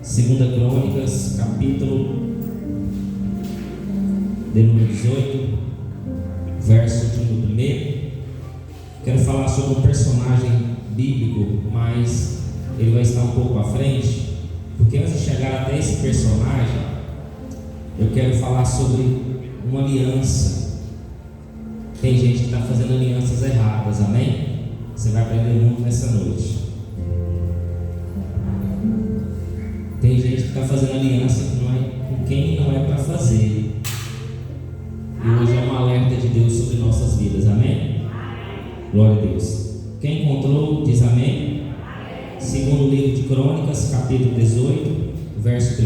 Segunda Crônicas, capítulo de número 18, verso de número 1. Quero falar sobre um personagem bíblico, mas ele vai estar um pouco à frente, porque antes de chegar até esse personagem, eu quero falar sobre uma aliança. Tem gente que está fazendo alianças erradas, amém? Você vai aprender muito nessa noite. Tem gente que está fazendo aliança com quem não é para fazer. E hoje é um alerta de Deus sobre nossas vidas, amém? Glória a Deus. Quem encontrou, diz amém. Segundo livro de Crônicas, capítulo 18, verso 1.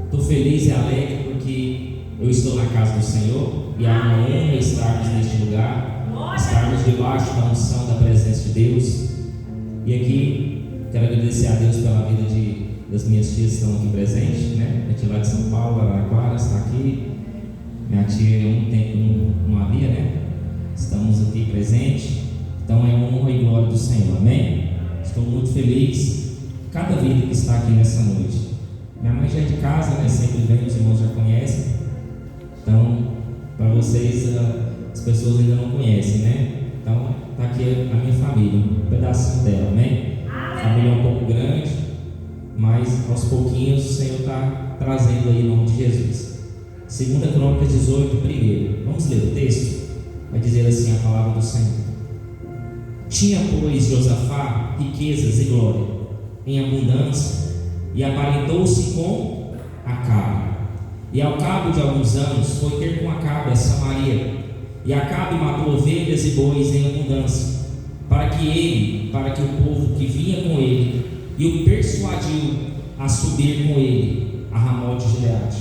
Estou feliz e alegre porque eu estou na casa do Senhor e há uma honra estarmos neste lugar, estarmos debaixo da unção da presença de Deus. E aqui quero agradecer a Deus pela vida das minhas tias que estão aqui presentes, né? Minha tia lá de São Paulo, Araraquara, está aqui. Minha tia há um tempo não havia, né? Estamos aqui presentes. Então é honra e glória do Senhor, amém? Estou muito feliz cada vida que está aqui nessa noite. Minha mãe já é de casa, né? Sempre vem, os irmãos já conhecem. Então, para vocês, as pessoas ainda não conhecem, né? Então, está aqui a minha família, um pedacinho dela, amém? A família é um pouco grande, mas aos pouquinhos o Senhor está trazendo aí em nome de Jesus. Segunda Crônicas 18, primeiro. Vamos ler o texto? Vai dizer assim a palavra do Senhor. Tinha, pois, Josafá riquezas e glória em abundância, e aparentou-se com Acabe. E ao cabo de alguns anos foi ter com Acabe a Samaria, e Acabe matou ovelhas e bois em abundância, para que o povo que vinha com ele, e o persuadiu a subir com ele a Ramote de Gileade.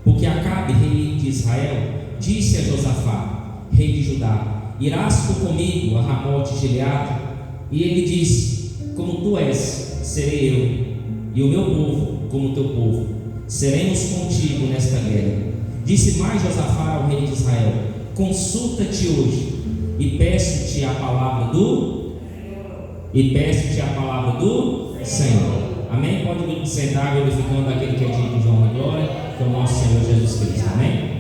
Porque Acabe, rei de Israel, disse a Josafá, rei de Judá: irás tu comigo a Ramote de Gileade? E ele disse: como tu és, serei eu, e o meu povo como o teu povo, seremos contigo nesta guerra. Disse mais Josafá ao rei de Israel: consulta-te hoje, e peço-te a palavra do Senhor. Amém? Pode vir sentar, glorificando aquele que é digno de honra e glória, que é o nosso Senhor Jesus Cristo. Amém?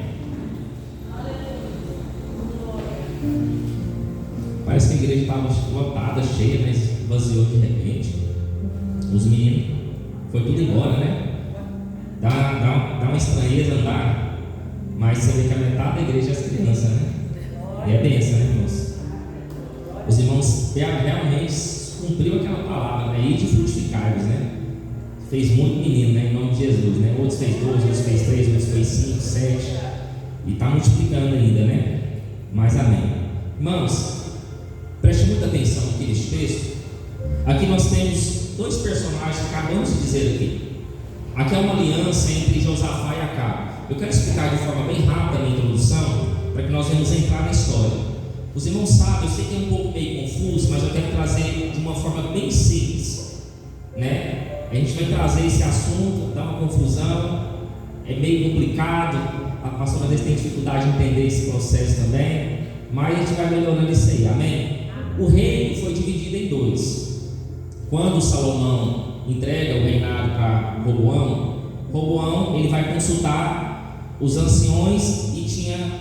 Parece que a igreja estava lotada, cheia, mas vaziou de repente. Os meninos, foi tudo embora, né? Dá uma estranheza andar, mas você vê que a metade da igreja é as crianças, né? E é bênção, né, irmãos? Os irmãos realmente cumpriu aquela palavra, né? Ir de frutificar-vos, né? Fez muito menino, né? Em nome de Jesus, né? Outros fez 12, outros fez 3, outros fez 5, 7, e está multiplicando ainda, né? Mas amém. Irmãos, preste muita atenção aqui neste texto. Aqui nós temos dois personagens que acabamos de dizer aqui. Aqui é uma aliança entre Josafá e Acabe. Eu quero explicar de forma bem rápida a minha introdução, para que nós venhamos entrar na história. Os irmãos sabem, eu sei que é um pouco meio confuso, mas eu quero trazer de uma forma bem simples, né? A gente vai trazer esse assunto, dá uma confusão, é meio complicado, a pastora às vezes tem dificuldade de entender esse processo também, mas a gente vai melhorando isso aí, amém? O reino foi dividido em dois. Quando Salomão entrega o reinado para Roboão ele vai consultar os anciões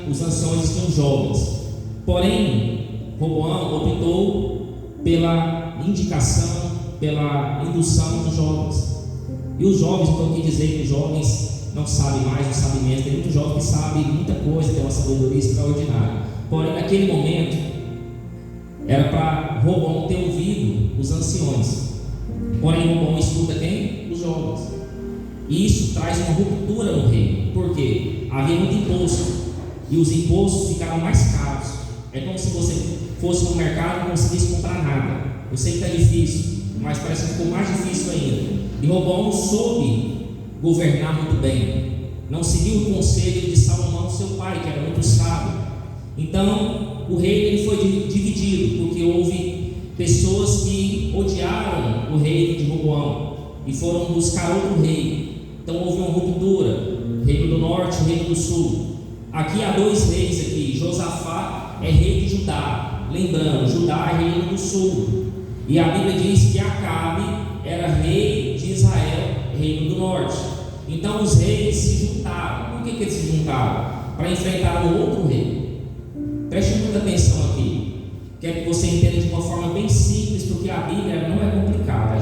os anciões tinham jovens. Porém, Roboão optou pela indicação, pela indução dos jovens. E os jovens, estou aqui dizer que os jovens não sabem mais, não sabem menos. Tem muitos jovens que sabem muita coisa, tem uma sabedoria extraordinária. Porém, naquele momento, era para Roboão ter ouvido os anciões. Porém, Roboão escuta quem? Os jovens. E isso traz uma ruptura no reino. Por quê? Havia muito imposto. E os impostos ficaram mais caros. É como se você fosse no mercado e não conseguisse comprar nada. Eu sei que está difícil, mas parece que ficou mais difícil ainda. E Roboão não soube governar muito bem. Não seguiu o conselho de Salomão, seu pai, que era muito sábio. Então, o reino ele foi dividido, porque houve pessoas que odiaram o reino de Roboão e foram buscar outro rei. Então houve uma ruptura, reino do norte e reino do sul. Aqui há dois reis aqui. Josafá é rei de Judá. Lembrando, Judá é reino do sul. E a Bíblia diz que Acabe era rei Então os reis se juntaram. Por que eles se juntaram? Para enfrentar um outro rei. Preste muita atenção aqui. Quero que você entenda de uma forma bem simples, porque a Bíblia não é complicada.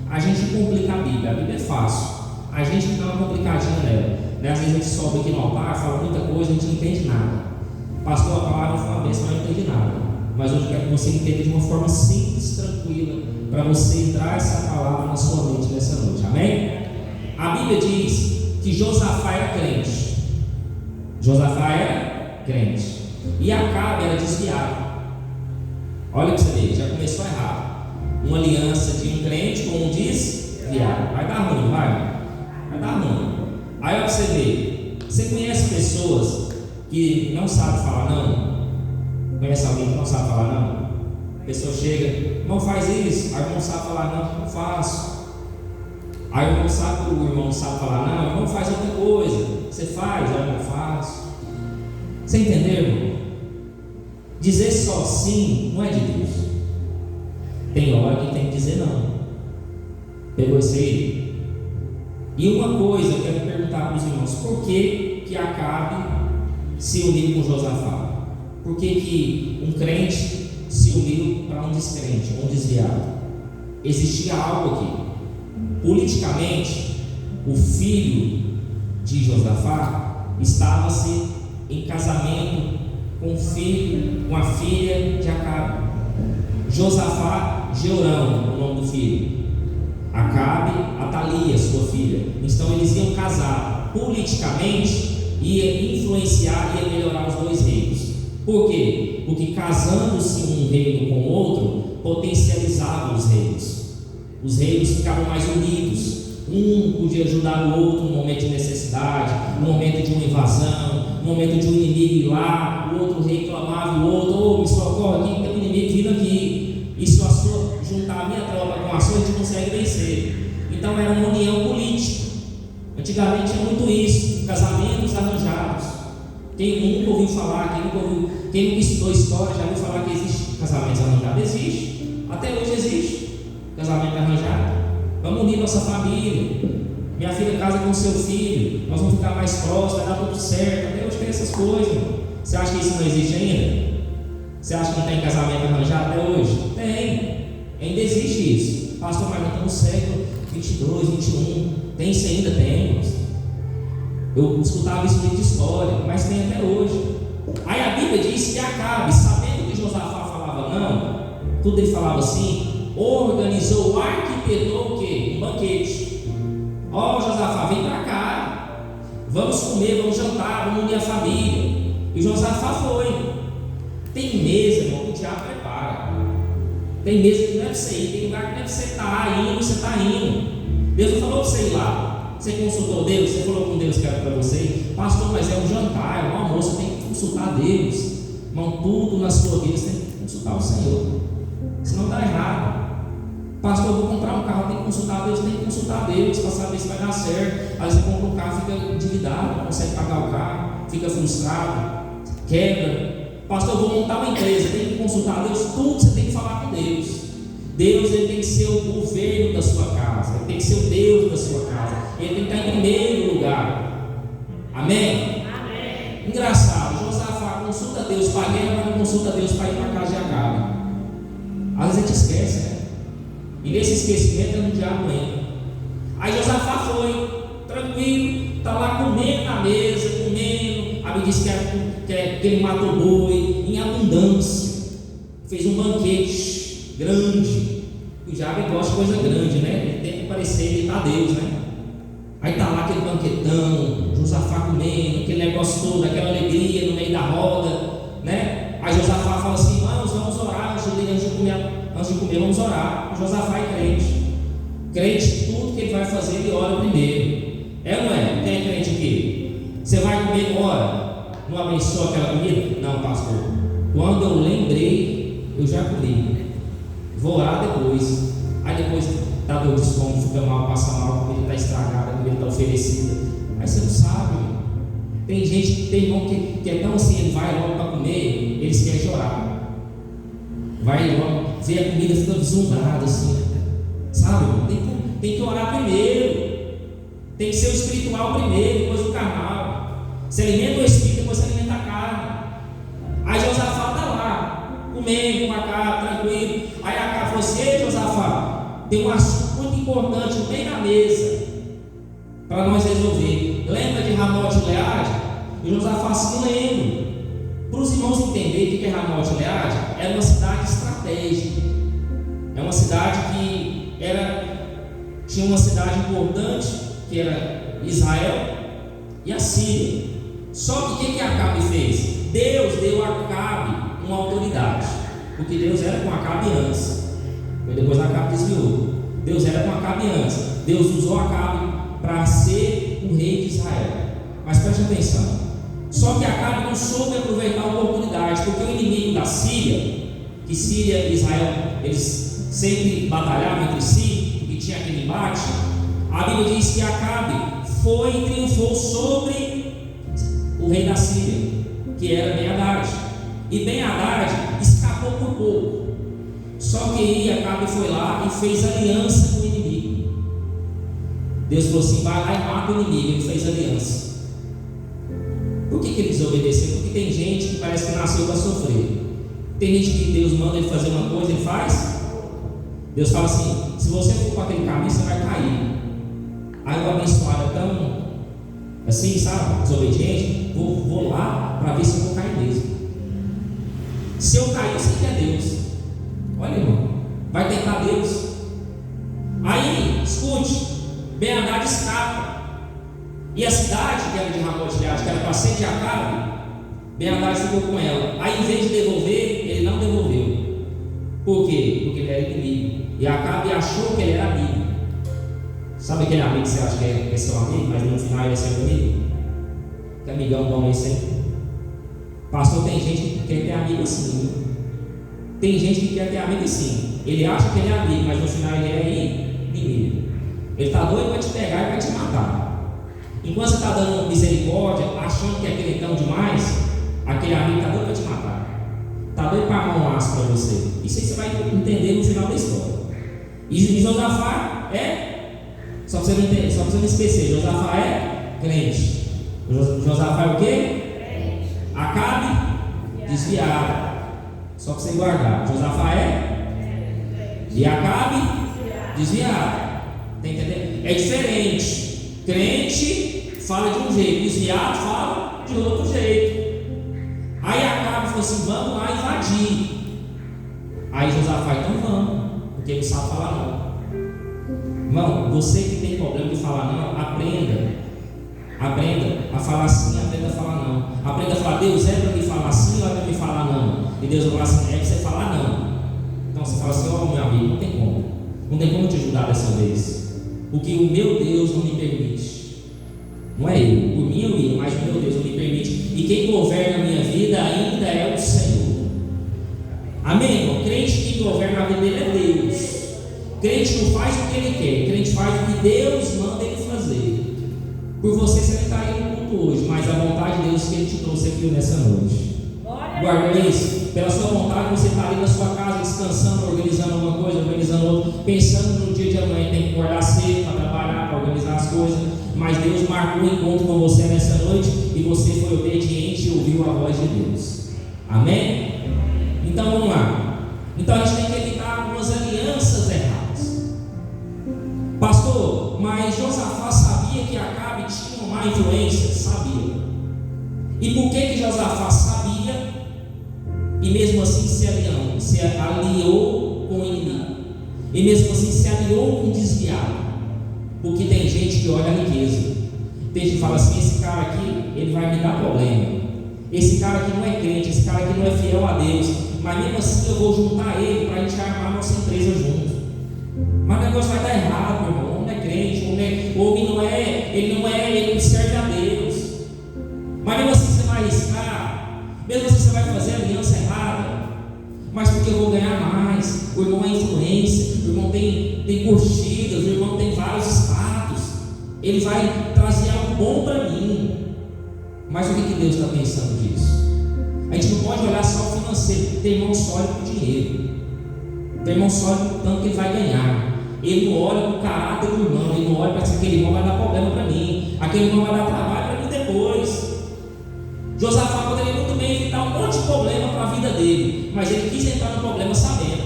A gente complica a Bíblia é fácil. A gente dá uma complicadinha nela. Às vezes a gente sobe aqui no altar, fala muita coisa, a gente não entende nada. Pastor, a palavra foi uma bênção, mas não entende nada. Mas hoje eu quero que você entenda de uma forma simples, tranquila, para você entrar essa palavra na sua mente nessa noite. Amém? A Bíblia diz que Josafá era crente. Josafá era crente. E Acabe era desviado. Olha para você ver, já começou errado. Uma aliança de um crente com um desviado. Vai dar ruim, vai dar ruim. Aí olha para você ver. Você conhece pessoas que não sabem falar não? Conhece alguém que não sabe falar não? A pessoa chega, não faz isso. Aí o irmão sabe falar não faço. Aí o irmão sabe que o irmão não sabe falar não, o irmão faz outra coisa. Você faz, aí eu não faço. Você entendeu, irmão? Dizer só sim não é de Deus. Tem hora que tem que dizer não. Pegou isso aí? E uma coisa eu quero perguntar para os irmãos: por que Acabe se uniu com Josafá? Por que um crente se uniu para um descrente, um desviado? Existia algo aqui. Politicamente, o filho de Josafá estava-se em casamento com a filha de Acabe. Josafá, Jeorão, o nome do filho. Acabe, Atalia, sua filha. Então eles iam casar. Politicamente, ia influenciar, ia melhorar os dois reinos. Por quê? Porque casando-se um reino com outro, potencializava os reinos. Os reinos ficavam mais unidos. Um podia ajudar o outro no momento de necessidade, no momento de uma invasão, no momento de um inimigo ir lá. O outro rei clamava o outro: me socorre aqui, tem um inimigo vindo aqui. E se eu juntar a minha tropa com a sua, a gente consegue vencer. Então era uma união política. Antigamente tinha muito isso, casamentos arranjados. Quem nunca ouviu falar, quem nunca estudou história, já ouviu falar que existe casamentos arranjados? Existe, até hoje existe casamento arranjado. Vamos unir nossa família. Minha filha casa com seu filho, nós vamos ficar mais próximos, vai dar tudo certo. Até hoje tem essas coisas. Você acha que isso não existe ainda? Você acha que não tem casamento arranjado até hoje? Tem, ainda existe isso. Pastor, mas nós estamos no século 22, 21. Tem isso ainda? Tem. Eu escutava isso muito de história, mas tem até hoje. Aí a Bíblia diz que Acabe, sabendo que Josafá falava não, tudo ele falava assim, organizou, arquitetou o quê? Um banquete. Josafá, vem para cá, vamos comer, vamos jantar, vamos unir a família. E Josafá foi. Tem mesa, irmão, que o diabo prepara. Tem mesa que não é para você ir, tem lugar que não é para você estar indo, você está indo. Deus não falou para você ir lá. Você consultou Deus, você falou com Deus que era para você. Pastor, mas é um jantar, é um almoço, tem que consultar Deus. Irmão, tudo na sua vida você tem que consultar o Senhor. Senão dá errado. Pastor, eu vou comprar um carro, tem que consultar Deus, tem que consultar Deus para saber se vai dar certo. Às vezes você compra um carro, fica endividado, não consegue pagar o carro, fica frustrado, quebra. Pastor, eu vou montar uma empresa, tem que consultar Deus, tudo você tem que falar com Deus. Deus, ele tem que ser o governo da sua casa, ele tem que ser o Deus da sua casa, ele tem que estar em primeiro lugar. Amém? Amém. Engraçado, Josafá consulta Deus para a guerra, mas não consulta Deus para ir para a casa de Acabe. Às vezes a gente esquece, né? E nesse esquecimento é um diabo entra. Aí Josafá foi, tranquilo, está lá comendo na mesa, comendo. A Bíblia diz que ele matou boi em abundância, fez um banquete grande. O diabo gosta de coisa grande, né? Ele tem que parecer, ele está Deus, né? Aí está lá aquele banquetão, Josafá comendo, aquele negócio todo, aquela alegria no meio da roda, né? Aí Josafá fala assim: irmãos, vamos orar, antes de comer, vamos orar. O Josafá é crente. Crente, tudo que ele vai fazer, ele ora primeiro. É ou não é? Quem é crente aqui? Você vai comer, ora, não abençoa aquela comida? Não, pastor. Quando eu lembrei, eu já comi. Vou orar depois. Aí depois dá dor de estômago, fica mal, passa mal, a comida está estragada, a comida está oferecida. Aí você não sabe, irmão. Tem gente, tem irmão que é tão assim, ele vai logo para comer, ele quer chorar. Vai logo, vê a comida, fica vislumbrado assim. Sabe, irmão? Tem que orar primeiro. Tem que ser o espiritual primeiro, depois o carnal. Se alimenta o espírito, depois se alimenta a carne. Aí Josafá está lá, comendo com a carne, tranquilo. Aí a carne falou assim: ei, Josafá, tem um assunto muito importante bem na mesa para nós resolver. Lembra de Ramote e Gileade? E Josafá assim: lembro. Para os irmãos entenderem o que é Ramote e Gileade, era uma cidade estratégica. É uma cidade que tinha uma cidade importante, que era Israel e a Síria. Só que o que Acabe fez? Deus deu a Acabe uma autoridade, porque Deus era com Acabe antes, e depois Acabe desviou. Deus era com Acabe antes. Deus usou Acabe para ser o rei de Israel. Mas preste atenção, só que Acabe não soube aproveitar a oportunidade, porque o inimigo da Síria, que Síria e Israel, eles sempre batalhavam entre si, porque tinha aquele embate. A Bíblia diz que Acabe foi e triunfou sobre o rei da Síria, que era Ben-Hadad. E Ben-Hadad escapou por pouco. Só que Acabe foi lá e fez aliança com o inimigo. Deus falou assim: vai lá e mata o inimigo. Ele fez aliança. Por que ele desobedeceu? Porque tem gente que parece que nasceu para sofrer. Tem gente que Deus manda ele fazer uma coisa, ele faz. Deus fala assim: se você for para aquele caminho, você vai cair. Aí o abençoado é tão assim, sabe, desobediente, vou lá para ver se eu vou cair mesmo. Se eu cair, você quer Deus. Olha, irmão, vai tentar Deus. Aí, escute, Ben-Hadad escapa. E a cidade, que era de Ramote e Gileade, que era para ser de Acabe, Ben-Hadad ficou com ela. Aí, em vez de devolver, ele não devolveu. Por quê? Porque ele era inimigo. E Acabe achou que ele era amigo. Sabe aquele amigo que você acha que é seu amigo, mas no final ele é seu amigo? Que amigão bom esse aí? Pastor, tem gente que quer ter amigo assim, viu? Tem gente que quer ter amigo assim. Ele acha que ele é amigo, mas no final ele é inimigo. Ele está doido para te pegar e vai te matar. Enquanto você está dando misericórdia, achando que é crentão demais, aquele amigo está doido para te matar. Está doido para armar um laço para você. Isso aí você vai entender no final da história. E Josafá só para você não entender, só para você não esquecer, Josafá é crente. Josafá é o quê? Crente. Acabe desviado. Só para você guardar. Josafá é crente. E Acabe desviado. Tá entendendo? É diferente. Crente fala de um jeito, desviado fala de outro jeito. Aí Acabe falou assim: vamos lá invadir. Aí Josafá: então vamos, porque ele sabe falar não. Irmão, você que tem problema de falar não, aprenda a falar sim, aprenda a falar não. Aprenda a falar: Deus, é para me falar sim ou é para me falar não? E Deus vai falar assim: é para você falar não. Então você fala assim: ó, meu amigo, não tem como te ajudar dessa vez, porque o meu Deus não me permite. Não é eu, por mim eu ia, mas o meu Deus não me permite. E quem governa a minha vida ainda é o Senhor. Amém, irmão? Crente que governa a vida dele é Deus. Crente não faz o que ele quer, crente faz o que Deus manda ele fazer. Por você não está aí no culto hoje, mas a vontade de Deus que ele te trouxe aqui nessa noite. Guarda isso. Pela sua vontade, você está ali na sua casa descansando, organizando uma coisa, organizando outra, pensando no dia de amanhã, tem que acordar cedo para trabalhar, para organizar as coisas. Mas Deus marcou um encontro com você nessa noite e você foi obediente e ouviu a voz de Deus. Amém? Então vamos lá. Então a gente tem que evitar algumas alianças erradas. Pastor, mas Josafá sabia que Acabe tinha uma má influência? Sabia. E por que Josafá sabia e mesmo assim se aliou com o inimigo? E mesmo assim se aliou com o desviado? Porque tem gente que olha a riqueza. Tem gente que fala assim: esse cara aqui, ele vai me dar problema. Esse cara aqui não é crente, esse cara aqui não é fiel a Deus, mas mesmo assim eu vou juntar ele para a gente armar a nossa empresa junto. Mas o negócio vai dar errado, meu irmão. O homem é crente, o homem ele não serve a Deus. Mas mesmo assim você vai arriscar, mesmo assim você vai fazer aliança errada. Mas porque eu vou ganhar mais. O irmão é influência, o irmão tem curtidas, o irmão tem vários status, ele vai trazer algo bom para mim. Mas o que Deus está pensando disso? A gente não pode olhar só o financeiro. Tem irmão só olha para o dinheiro, tem irmão só olha para o tanto que ele vai ganhar. Ele não olha para o caráter do irmão, ele não olha para se aquele irmão vai dar problema para mim, aquele irmão vai dar trabalho para mim depois. Josafá poderia muito bem evitar um monte de problema para a vida dele, mas ele quis entrar no problema sabendo.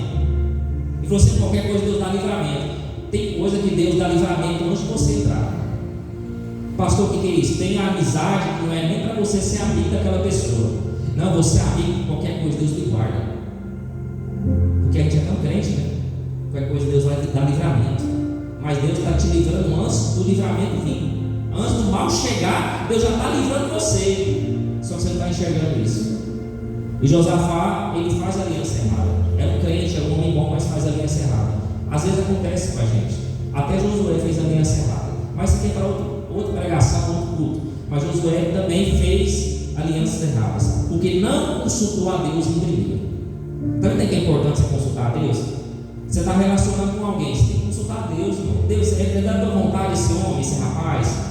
E falou assim: qualquer coisa Deus dá livramento. Tem coisa que Deus dá livramento antes de você entrar. Pastor, o que é isso? Tem a amizade que não é nem para você ser amigo daquela pessoa. Não, você é amigo de qualquer coisa, Deus lhe guarda. Porque a gente é tão crente, né? Qualquer coisa Deus vai dar livramento. Mas Deus está te livrando antes do livramento vir. Antes do mal chegar, Deus já está livrando você. Só que você não está enxergando isso. E Josafá, ele faz aliança errada. É um crente, é um homem bom, mas faz aliança errada. Às vezes acontece com a gente. Até Josué fez aliança errada. Mas isso aqui é para outra pregação, outro culto. Mas Josué também fez alianças erradas, porque não consultou a Deus em primeiro. Também tem que é importante você consultar a Deus. Você está relacionando com alguém, você tem que consultar a Deus, irmão. Deus, é da tua vontade esse homem, esse rapaz.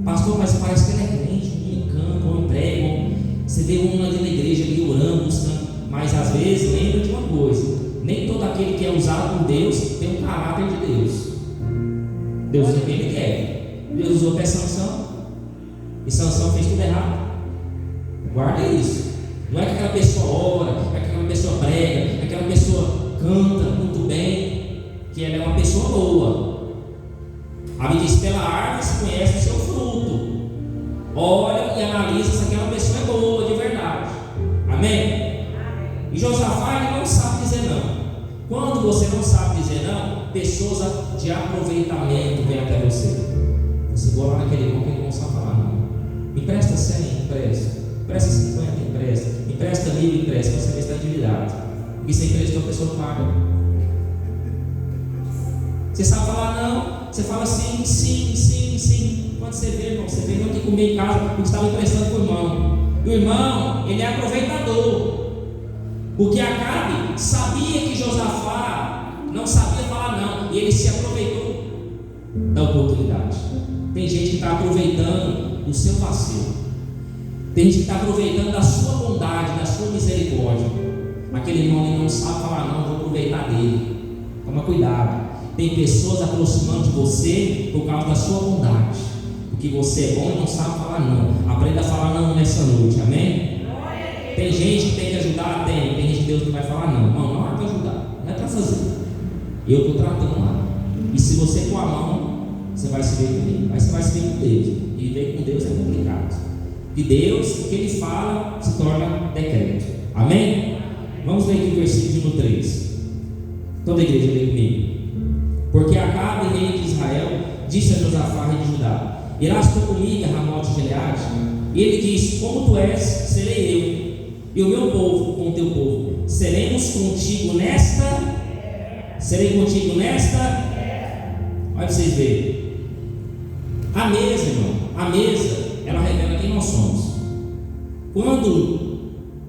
Pastor, mas parece que ele é crente, um canto, um emprego. Você vê um ali na igreja ali orando, buscando. Mas às vezes lembra de uma coisa: nem todo aquele que é usado por Deus tem um caráter de Deus. Deus usa quem ele quer. Deus usou até Sansão, e Sansão fez tudo errado. Guarda isso. Não é que aquela pessoa ora, é que aquela pessoa prega, é que aquela pessoa canta muito bem, que ela é uma pessoa boa. A Bíblia diz: pela árvore se conhece o seu fruto. Olha e analisa se aquela pessoa é boa de verdade. Amém? E Josafá, ele não sabe dizer não. Quando você não sabe dizer não, pessoas de aproveitamento vêm até você. Você vai lá naquele irmão que ele não sabe falar não. Empresta 100, empresta. Empresta 50, empresta. Empresta 1000, empresta. Você vê se está endividado. E você emprestou, a pessoa paga. Você sabe falar não, você fala sim, sim, sim, sim. Quando você vê, irmão, você vê não que comer em casa porque estava emprestando para o irmão. E o irmão, ele é aproveitador. Porque Acabe sabia que Josafá não sabia falar não, e ele se aproveitou da oportunidade. Tem gente que está aproveitando o seu vacilo. Tem gente que está aproveitando da sua bondade, da sua misericórdia. Aquele irmão que não sabe falar não, vou aproveitar dele. Toma cuidado. Tem pessoas aproximando de você por causa da sua bondade. Porque você é bom e não sabe falar não. Aprenda a falar não nessa noite, amém? Tem gente que tem que ajudar, tem gente que Deus não vai falar não. Não é para ajudar, não é para fazer. Eu estou tratando lá. E se você pôr a mão, você vai se ver comigo. Aí você vai se ver com Deus. E ver com Deus é complicado. E Deus, o que Ele fala, se torna decreto. Amém? Vamos ler aqui o versículo 3. Toda a igreja lê comigo. Porque Acabe, rei de Israel, disse a Josafá, rei de Judá: irás tu comigo a Ramote de Gileade? E ele disse: como tu és, serei eu, e o meu povo com o teu povo. Serei contigo nesta. Olha para vocês verem. A mesa, irmão, a mesa, ela revela quem nós somos. Quando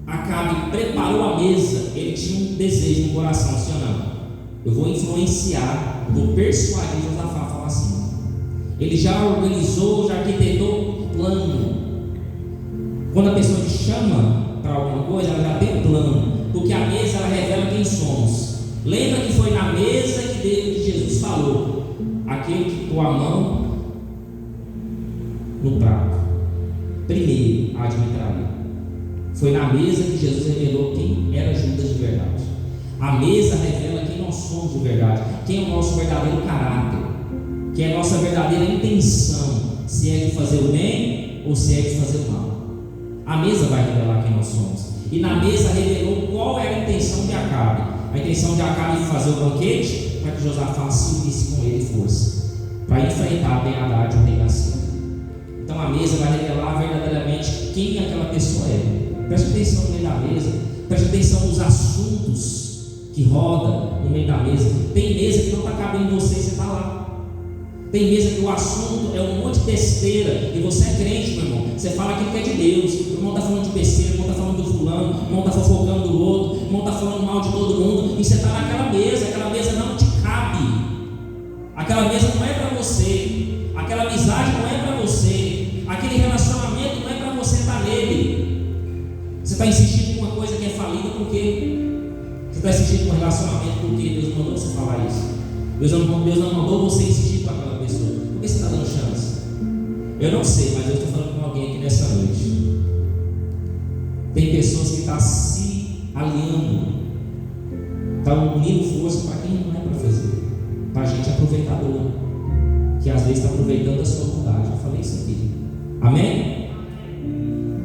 Acabe preparou a mesa, ele tinha um desejo no coração, assim ou não? Eu vou influenciar, vou persuadir Josafá a falar assim. Ele já organizou, já arquitetou um plano. Quando a pessoa te chama para alguma coisa, ela já tem um plano, porque a mesa ela revela quem somos. Lembra que foi na mesa que Jesus falou: aquele que pôr a mão no prato, primeiro há de me trair. Foi na mesa que Jesus revelou quem era Judas de verdade. A mesa revela quem nós somos de verdade, quem é o nosso verdadeiro caráter, quem é a nossa verdadeira intenção, se é de fazer o bem ou se é de fazer o mal. A mesa vai revelar quem nós somos. E na mesa revelou qual era a intenção de Acabe. A intenção de Acabe de fazer o banquete para que Josafá se unisse com ele força, para enfrentar Ben-Hadad, o rei da Síria. Então a mesa vai revelar verdadeiramente quem aquela pessoa é. Preste atenção no meio da mesa, preste atenção nos assuntos que rodam no meio da mesa. Tem mesa que não está cabendo em você e você está lá. Tem mesa que o assunto é um monte de besteira e você é crente, meu irmão. Você fala aquilo que é de Deus. O irmão está falando de besteira, o irmão está falando do fulano, o irmão está fofocando do outro, o irmão está falando mal de todo mundo. E você está naquela mesa, aquela mesa não te cabe. Aquela mesa não é para você. Aquela amizade não é para você. Aquele relacionamento não é para você estar nele. Você está insistindo com uma coisa que é falida porque você está insistindo com um relacionamento porque Deus mandou você falar isso. Deus não mandou você insistir com aquela pessoa. Por que você está dando chance? Eu não sei, mas eu estou falando com alguém aqui nessa noite. Tem pessoas que estão se aliando, estão unindo força para quem não é para fazer, para a gente aproveitador, que às vezes está aproveitando a sua bondade. Eu falei isso aqui. Amém?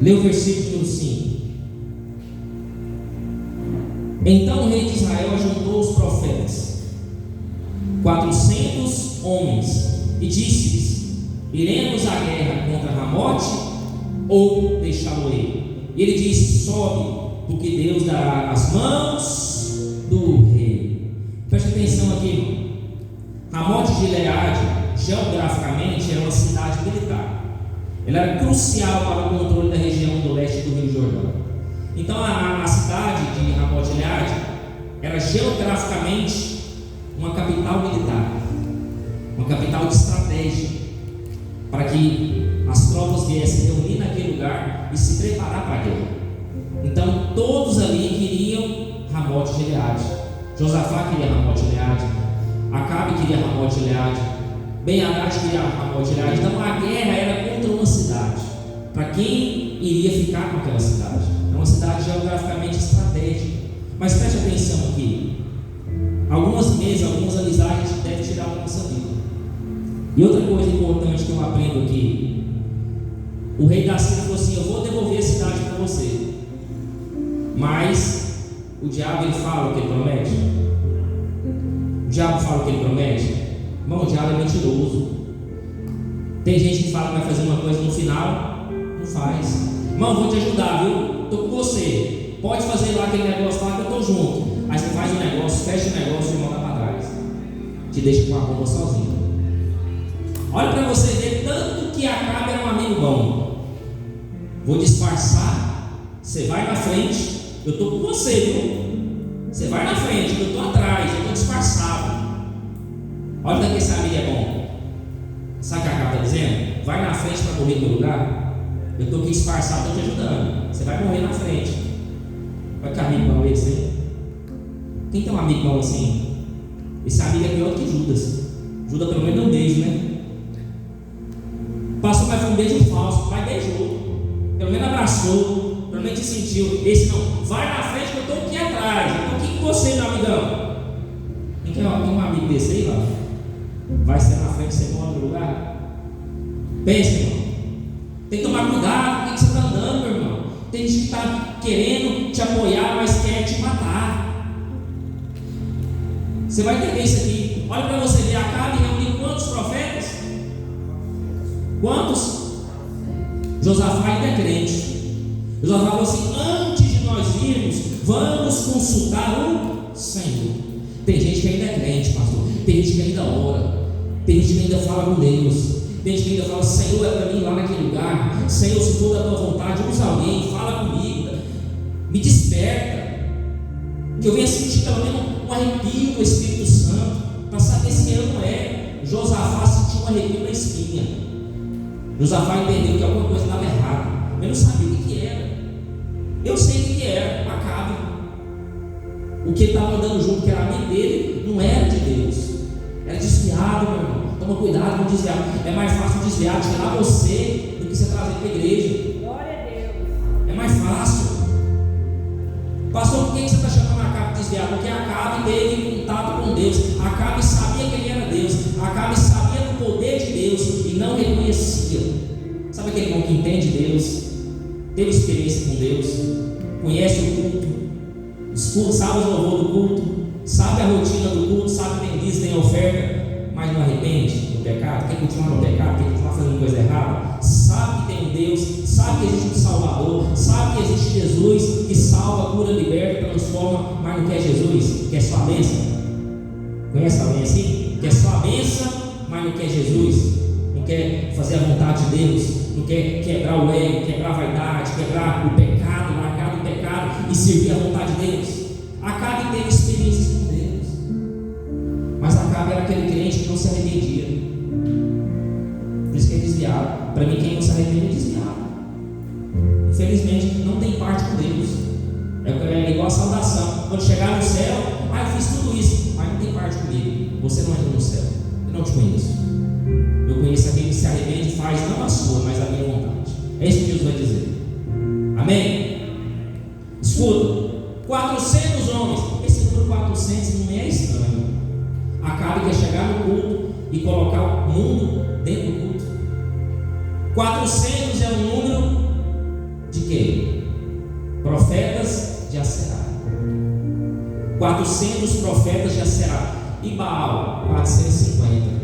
Lê o versículo número 5. Então o rei de Israel ajuntou os profetas, 400 homens, e disse-lhes: iremos à guerra contra Ramote ou deixá-lo ir? E ele disse: sobe, porque Deus dará as mãos do rei. Preste atenção aqui. Ramote de Gileade, geograficamente, era uma cidade militar. Ela era crucial para o controle da região do leste do Rio Jordão. Então a cidade de Ramote de Gileade era geograficamente uma capital militar, uma capital de estratégia, para que as tropas viessem reunir naquele lugar e se preparar para a guerra. Então todos ali queriam Ramote de Gileade. Josafá queria Ramote de Gileade, Acabe queria Ramote de Gileade, Ben-Hadad queria Ramote de Gileade. Então a guerra era contra uma cidade, para quem iria ficar com aquela cidade. É uma cidade geograficamente estratégica. Mas preste atenção aqui. Algumas mesas, algumas amizades a gente deve tirar da nossa vida. E outra coisa importante que eu aprendo aqui: o rei da Síria falou assim: eu vou devolver a cidade para você. Mas o diabo, ele fala o que ele promete? O diabo fala o que ele promete? Irmão, o diabo é mentiroso. Tem gente que fala que vai fazer uma coisa no final, não faz. Irmão, vou te ajudar, viu? Estou com você. Pode fazer lá aquele negócio lá que eu estou junto. Aí você faz o negócio, fecha o negócio e manda para trás. Te deixa com a bomba sozinho. Olha para você ver tanto que Acabe era um amigo bom. Vou disfarçar. Você vai na frente. Eu estou com você, viu? Você vai na frente, eu estou atrás, eu estou disfarçado. Olha daqui, esse amigo é bom. Sabe o que a Acabe está dizendo? Vai na frente para correr no lugar. Eu estou aqui disfarçado, estou te ajudando. Você vai morrer na frente. Olha que amigo mau esse, hein? Quem tem um amigo mau assim? Esse amigo é pior do que Judas. Judas pelo menos deu um beijo, né? Passou, mas foi um beijo falso. Vai, beijou. Pelo menos abraçou. Pelo menos te sentiu. Esse não. Vai na frente que eu estou aqui atrás. Eu estou aqui com você, meu amigão. Quem tem um amigo desse aí, lá? Vai ser na frente, você mora no lugar? Pensa, irmão. Tem que tomar cuidado com o que você está andando, meu irmão. Tem gente que está querendo te apoiar, mas quer te matar. Você vai entender isso aqui. Olha para você ver. Acabe reuniu quantos profetas? Quantos? Josafá ainda é crente. Josafá falou assim: antes de nós irmos, vamos consultar o Senhor. Tem gente que ainda é crente, pastor. Tem gente que ainda ora. Tem gente que ainda fala com Deus. Tem gente que ainda fala: Senhor, é para mim lá naquele lugar. Senhor, se for da tua vontade, usa alguém, fala comigo, me desperta, que eu venha sentir pelo menos um arrepio do Espírito Santo, para saber se é ou não é. Josafá sentiu um arrepio na espinha. Josafá entendeu que alguma coisa estava errada. Eu não sabia o que era. Eu sei o que era. Acabe. O que ele estava andando junto, que era amigo dele, não era de Deus. Era desviado, meu irmão. Toma cuidado com desviar. É mais fácil desviar, tirar você, do que você trazer para a igreja. Glória a Deus. É mais fácil. Pastor, por que você está chamando Acabe de desviado? Porque Acabe teve contato com Deus. Acabe sabia que ele era Deus. Acabe sabia do poder de Deus e não reconhecia. Sabe aquele irmão que entende Deus, teve experiência com Deus, conhece o culto, sabe o louvor do culto, sabe a rotina do culto, sabe que tem dízimo, tem oferta, mas não arrepende do pecado, quer continuar no pecado, quer continuar fazendo coisa errada, sabe que tem um Deus, sabe que existe um Salvador, sabe que existe Jesus que salva, cura, liberta, transforma, mas não quer Jesus, quer só a bênção. Conhece alguém assim? Quer só a bênção, mas não quer Jesus, não quer fazer a vontade de Deus, não quer quebrar o ego, quebrar a vaidade, quebrar o pecado, largar o pecado e servir a vontade de Deus. Acabe teve experiências com Deus, mas Acabe era aquele crente que não se arrependia. Por isso que é desviado. Para mim, quem não se arrepende é desviado. Infelizmente, não tem parte com Deus. É igual a saudação. Quando chegar no céu, eu fiz tudo isso, mas não tem parte comigo. Você não entra no céu. Eu não te conheço. Eu conheço aquele que se arrepende e faz não a sua, É isso que Jesus vai dizer. Amém? Escuta, 400 homens. Esse número 400 não é estranho. Acabe quer chegar no culto e colocar o mundo dentro do culto. 400 é um número de quê? Profetas de Aserá. 400 profetas de Aserá. E Baal, 450.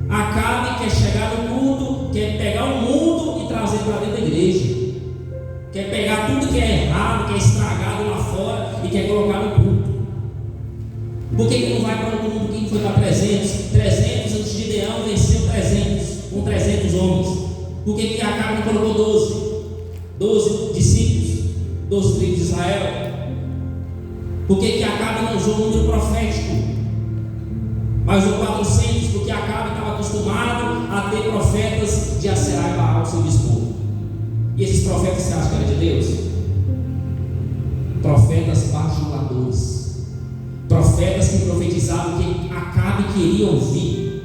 Acabe quer chegar no culto, quer pegar o mundo e trazer para dentro da igreja. Quer pegar tudo que é errado, que é estragado lá fora e quer colocar no culto. Por que não vai para o mundo? Quem foi para 300? 300 antes de Gideão venceu 300 com 300 homens. Por que Acabe não colocou 12? 12 discípulos, 12 tribos de Israel. Por que Acabe não usou o número profético, mas usou 400? Porque Acabe estava acostumado a ter profetas de Aserá e Baal ao seu dispor. E esses profetas você acha que eram de Deus? Profetas bajuladores, profetas que profetizavam que Acabe queria ouvir.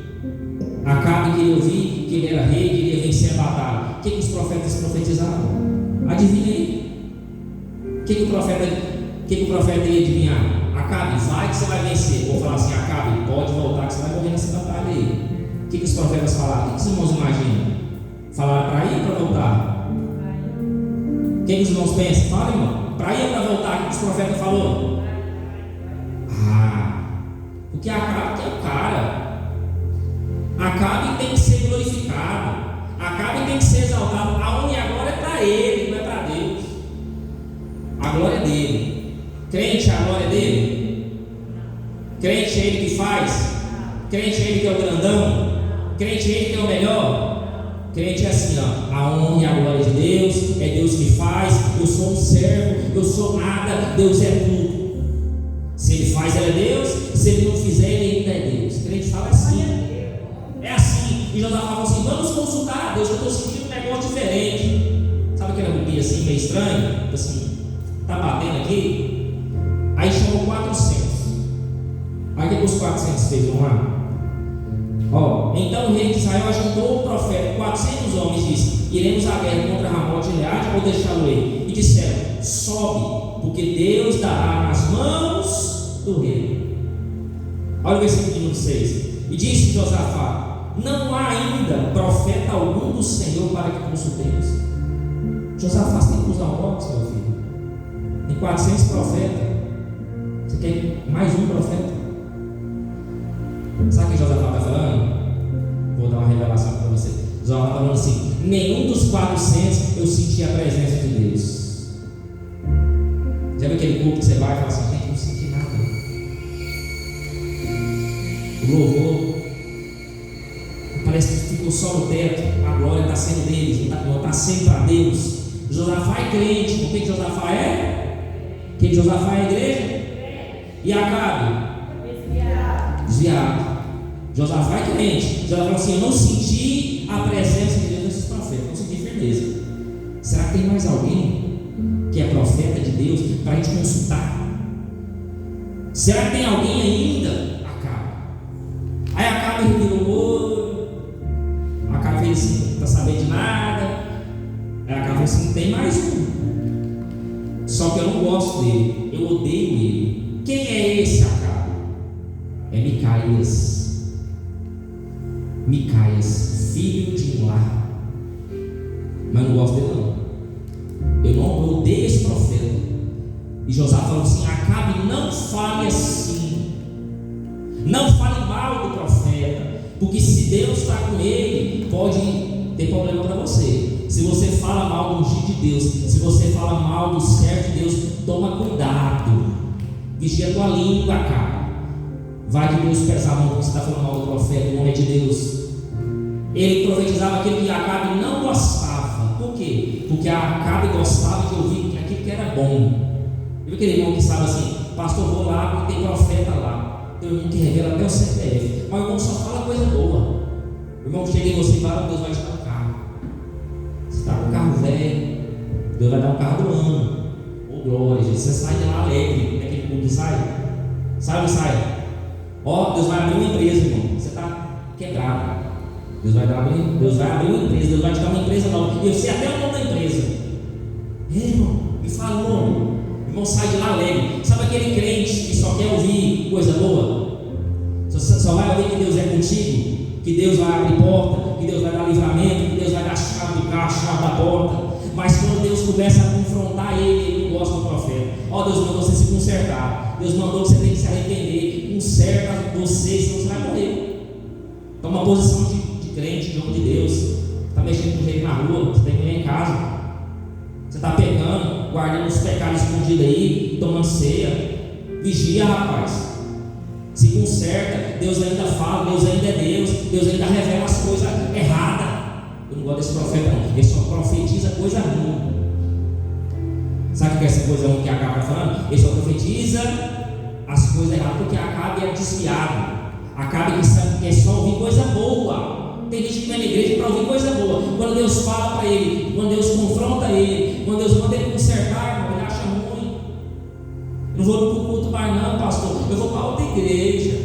Acabe queria ouvir que ele era rei, queria vencer a batalha. O que os profetas profetizavam? Adivinha aí. O que o profeta ia adivinhar? Acabe, vai que você vai vencer. Vou falar assim: Acabe, pode voltar que você vai morrer nessa batalha aí. O que os profetas falaram? O que os irmãos imaginam? Falaram para ir ou para voltar? O que os irmãos pensam? Fala, irmão, para ir ou para voltar? O que os profetas falaram? Porque Acabe é o cara. Acabe tem que ser glorificado. Acabe tem que ser exaltado. A honra e a glória é para ele, não é para Deus. A glória é dele. Crente, a glória é dele. Crente é ele que faz. Crente é ele que é o grandão. Crente é ele que é o melhor. Crente é assim, ó: a honra e a glória de Deus, é Deus que faz. Eu sou um servo, eu sou nada, Deus é tudo. Se ele faz, ele é Deus. Se ele não fizer, ele ainda é Deus. Crente fala assim. É assim. E Josafá falou assim: vamos consultar a Deus, eu estou sentindo um negócio diferente. Sabe aquela bebida assim, meio estranha? Assim, tá batendo aqui. Aí chamou 400. Aí o que os 400 fez? Vamos lá. Então o rei de Israel ajuntou o profeta, 400 homens, disse: iremos à guerra contra Ramote e Gileade ou deixá-lo ir? E disseram: sobe, porque Deus dará nas mãos do rei. Olha o versículo número 6. E disse Josafá: não há ainda profeta algum do Senhor para que consultemos. Josafá, você tem que usar o óculos, meu filho. Tem 400 profetas. Você quer mais um profeta? Sabe o que Josafá está falando? Vou dar uma revelação para você. Josafá está falando assim: nenhum dos 400 eu senti a presença de Deus. Já viu aquele culto que você vai e fala assim: gente, não senti nada. O louvor parece que ficou só no teto. A glória está sendo deles, não está sendo para Deus. Josafá é crente. O que Josafá é? Que Josafá é a igreja? E Acabe? Desviado. Josafá é crente. Josafá falou assim: eu não senti a presença de Deus nesses profetas, não senti firmeza. Será que tem mais alguém que é profeta de Deus para a gente consultar? Será que tem alguém ainda? Acabe. Aí Acabe revirou o olho. Acabe fez assim: não está sabendo de nada. Aí Acabe falou assim: tem mais um. Só que eu não gosto dele, eu odeio ele. Quem é esse Acabe? É Micaías. Micaías, filho de Imlá. Mas não gosto dele não. Eu odeio esse profeta. E Josafá falou assim: Acabe, não fale assim. Não fale mal do profeta. Porque se Deus está com ele, pode ter problema para você. Se você fala mal do ungido de Deus, se você fala mal do servo de Deus, toma cuidado. Vigia a tua língua, Acabe. Vai que Deus pesa a mão quando você está falando mal do profeta, o homem de Deus. Ele profetizava aquilo que Acabe não gostava. Por quê? Porque Acabe gostava de ouvir aquilo que era bom. Eu aquele irmão que sabe assim: pastor, vou lá porque tem profeta lá. Tem um irmão que revela até o CPF. Mas o irmão só fala coisa boa. O irmão chega em você e fala: Deus vai te dar um carro. Você está com um carro velho, Deus vai dar um carro do ano. Ô glória, gente. Você sai de lá alegre. Naquele culto sai. Sai ou sai? Deus vai abrir uma empresa, irmão. Você está quebrado. Deus vai abrir uma empresa, Deus vai te dar uma empresa nova. Eu sei até o nome da empresa. Irmão, me fala o nome. Irmão, sai de lá alegre. Sabe aquele crente que só quer ouvir coisa boa? Só vai ouvir que Deus é contigo, que Deus vai abrir porta, que Deus vai dar livramento, que Deus vai dar chave do carro, chave da porta. Mas quando Deus começa a confrontar ele não gosta do profeta. Deus mandou você se consertar. Deus mandou que você tem que se arrepender. Conserta você, senão você vai morrer. Toma posição de crente, de homem de Deus. Está mexendo com jeito na rua, você tem que ir em casa. Você está pecando, guardando os pecados escondidos aí, tomando ceia. Vigia, rapaz. Se conserta. Deus ainda fala, Deus ainda é Deus. Deus ainda revela as coisas erradas. Eu não gosto desse profeta não. Ele só profetiza coisa ruim. Sabe o que é essa coisa ruim que Acabe está falando? Ele só profetiza as coisas erradas, porque Acabe é desviado. Acabe que é só ouvir coisa boa. Tem gente que vai na igreja para ouvir coisa boa. Quando Deus fala para ele, quando Deus confronta ele, quando Deus manda ele consertar, ele acha ruim. Eu não vou para o culto mais não, pastor. Eu vou para outra igreja.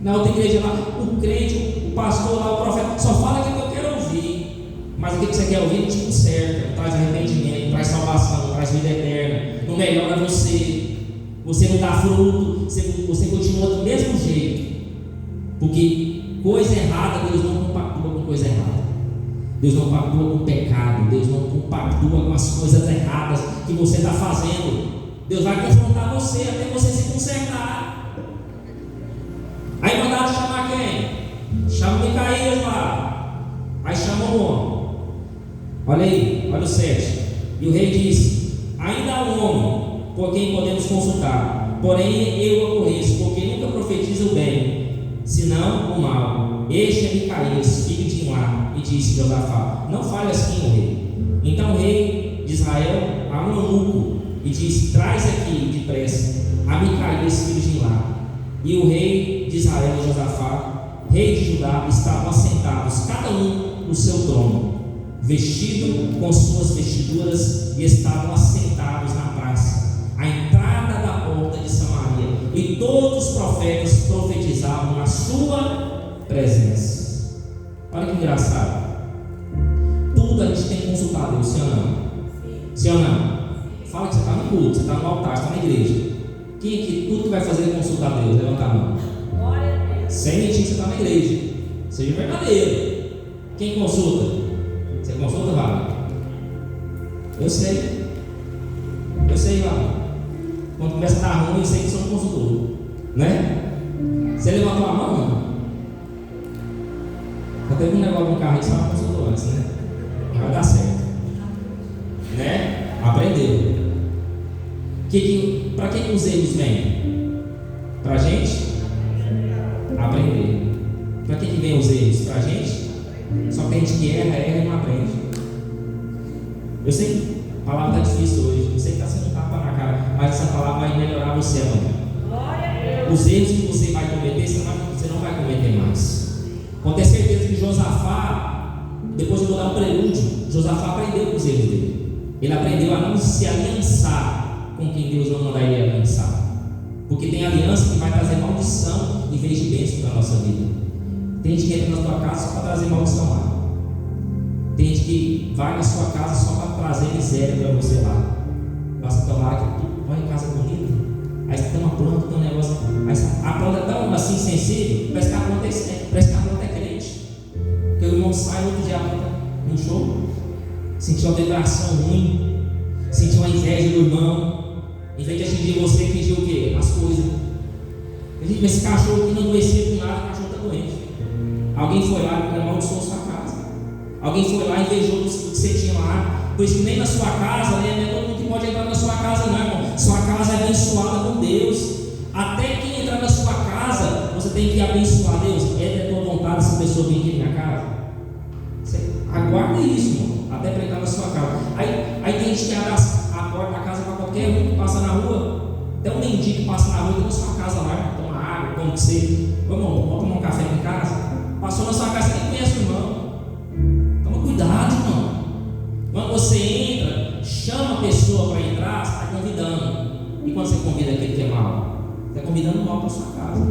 Na outra igreja lá, o crente, o pastor lá, o profeta, só fala aquilo que eu quero ouvir. Mas aquilo que você quer ouvir, ele te conserta, traz arrependimento, traz salvação, traz vida eterna, não melhora você. Você não dá fruto, você continua do mesmo jeito. Porque coisa errada, Deus não compactua com coisa errada. Deus não compactua com pecado. Deus não compactua com as coisas erradas que você está fazendo. Deus vai confrontar você até você se consertar. Aí mandaram chamar quem? Chama Micaías lá. Aí chamou o homem. Olha aí, olha o 7. E o rei disse: ainda há um homem por quem podemos consultar, porém eu aborreço, porque nunca profetiza o bem, senão o mal. Este é Micaías, filho de Imlá. E disse Josafá: não fale assim, o rei. Então o rei de Israel a um eunuco e disse: traz aqui depressa a Micaías, filho de Imlá. E o rei de Israel e Josafá, rei de Judá, estavam assentados, cada um no seu trono, vestido com suas vestiduras, e estavam assentados na praça, à entrada da porta de Samaria, e todos os profetas profetizavam na sua presença. Olha que engraçado. Tudo a gente tem que consultar Deus, sim ou não? Sim ou não? Fala que você está no culto, você está no altar, você está na igreja. Quem que tudo que vai fazer é consultar Deus? Levanta a mão. Sem mentir, você está na igreja. Seja verdadeiro. Quem consulta? Você consulta, Wagner? Eu sei, Wagner. Quando começa a estar ruim, eu sei que você não consultou, né? Você levantou a mão? Já teve um negócio no carro aí que você não consultou antes, né? Vai dar certo, né? Aprendeu. Para que os erros vêm? Para a gente aprender. Para que vem os erros? Para a gente? Só que a gente que erra e não aprende. Eu sei que a palavra está difícil hoje, eu sei que está sendo um tapa na cara, mas essa palavra vai melhorar você amanhã. Os erros que você vai cometer, você não vai cometer mais. Pode ter certeza que Josafá, depois eu vou dar um prelúdio, Josafá aprendeu com os erros dele. Ele aprendeu a não se aliançar com quem Deus não mandar ele aliançar. Porque tem aliança que vai trazer maldição em vez de bênção para a nossa vida. Tem gente que entra na tua casa só para trazer maldição lá. Tem gente que vai na sua casa só para trazer miséria para você lá. Basta tomar que tu vai em casa bonita. Aí você tem uma planta, tem um negócio. Aí a planta é tão assim sensível, parece que a planta é crente. Porque o irmão sai no outro dia, a planta no show, sentiu uma vibração ruim, sentiu uma inveja do irmão. Em vez de atingir você, atingiu o quê? As coisas. Esse cachorro que não adoecia com nada, o cachorro está doente. Alguém foi lá e amaldiçoou sua casa. Alguém foi lá e invejou do que você tinha lá. Por isso que nem na sua casa, né? Não é todo mundo que pode entrar na sua casa, não, irmão. Sua casa é abençoada por Deus. Até quem entrar na sua casa, você tem que abençoar Deus. É da tua vontade essa pessoa vir aqui na minha casa. Você aguarda isso, irmão. Até para entrar na sua casa. Aí tem gente que abre a porta da casa para qualquer um que passa na rua. Até um mendigo que passa na rua, tem na sua casa lá, toma água, como que você. Irmão, vamos tomar um café aqui em casa. Passou na sua casa, você nem conhece o irmão. Toma cuidado, irmão. Quando você entra, chama a pessoa para entrar, você está convidando. E quando você convida aquele que é mal? Você está convidando mal para sua casa.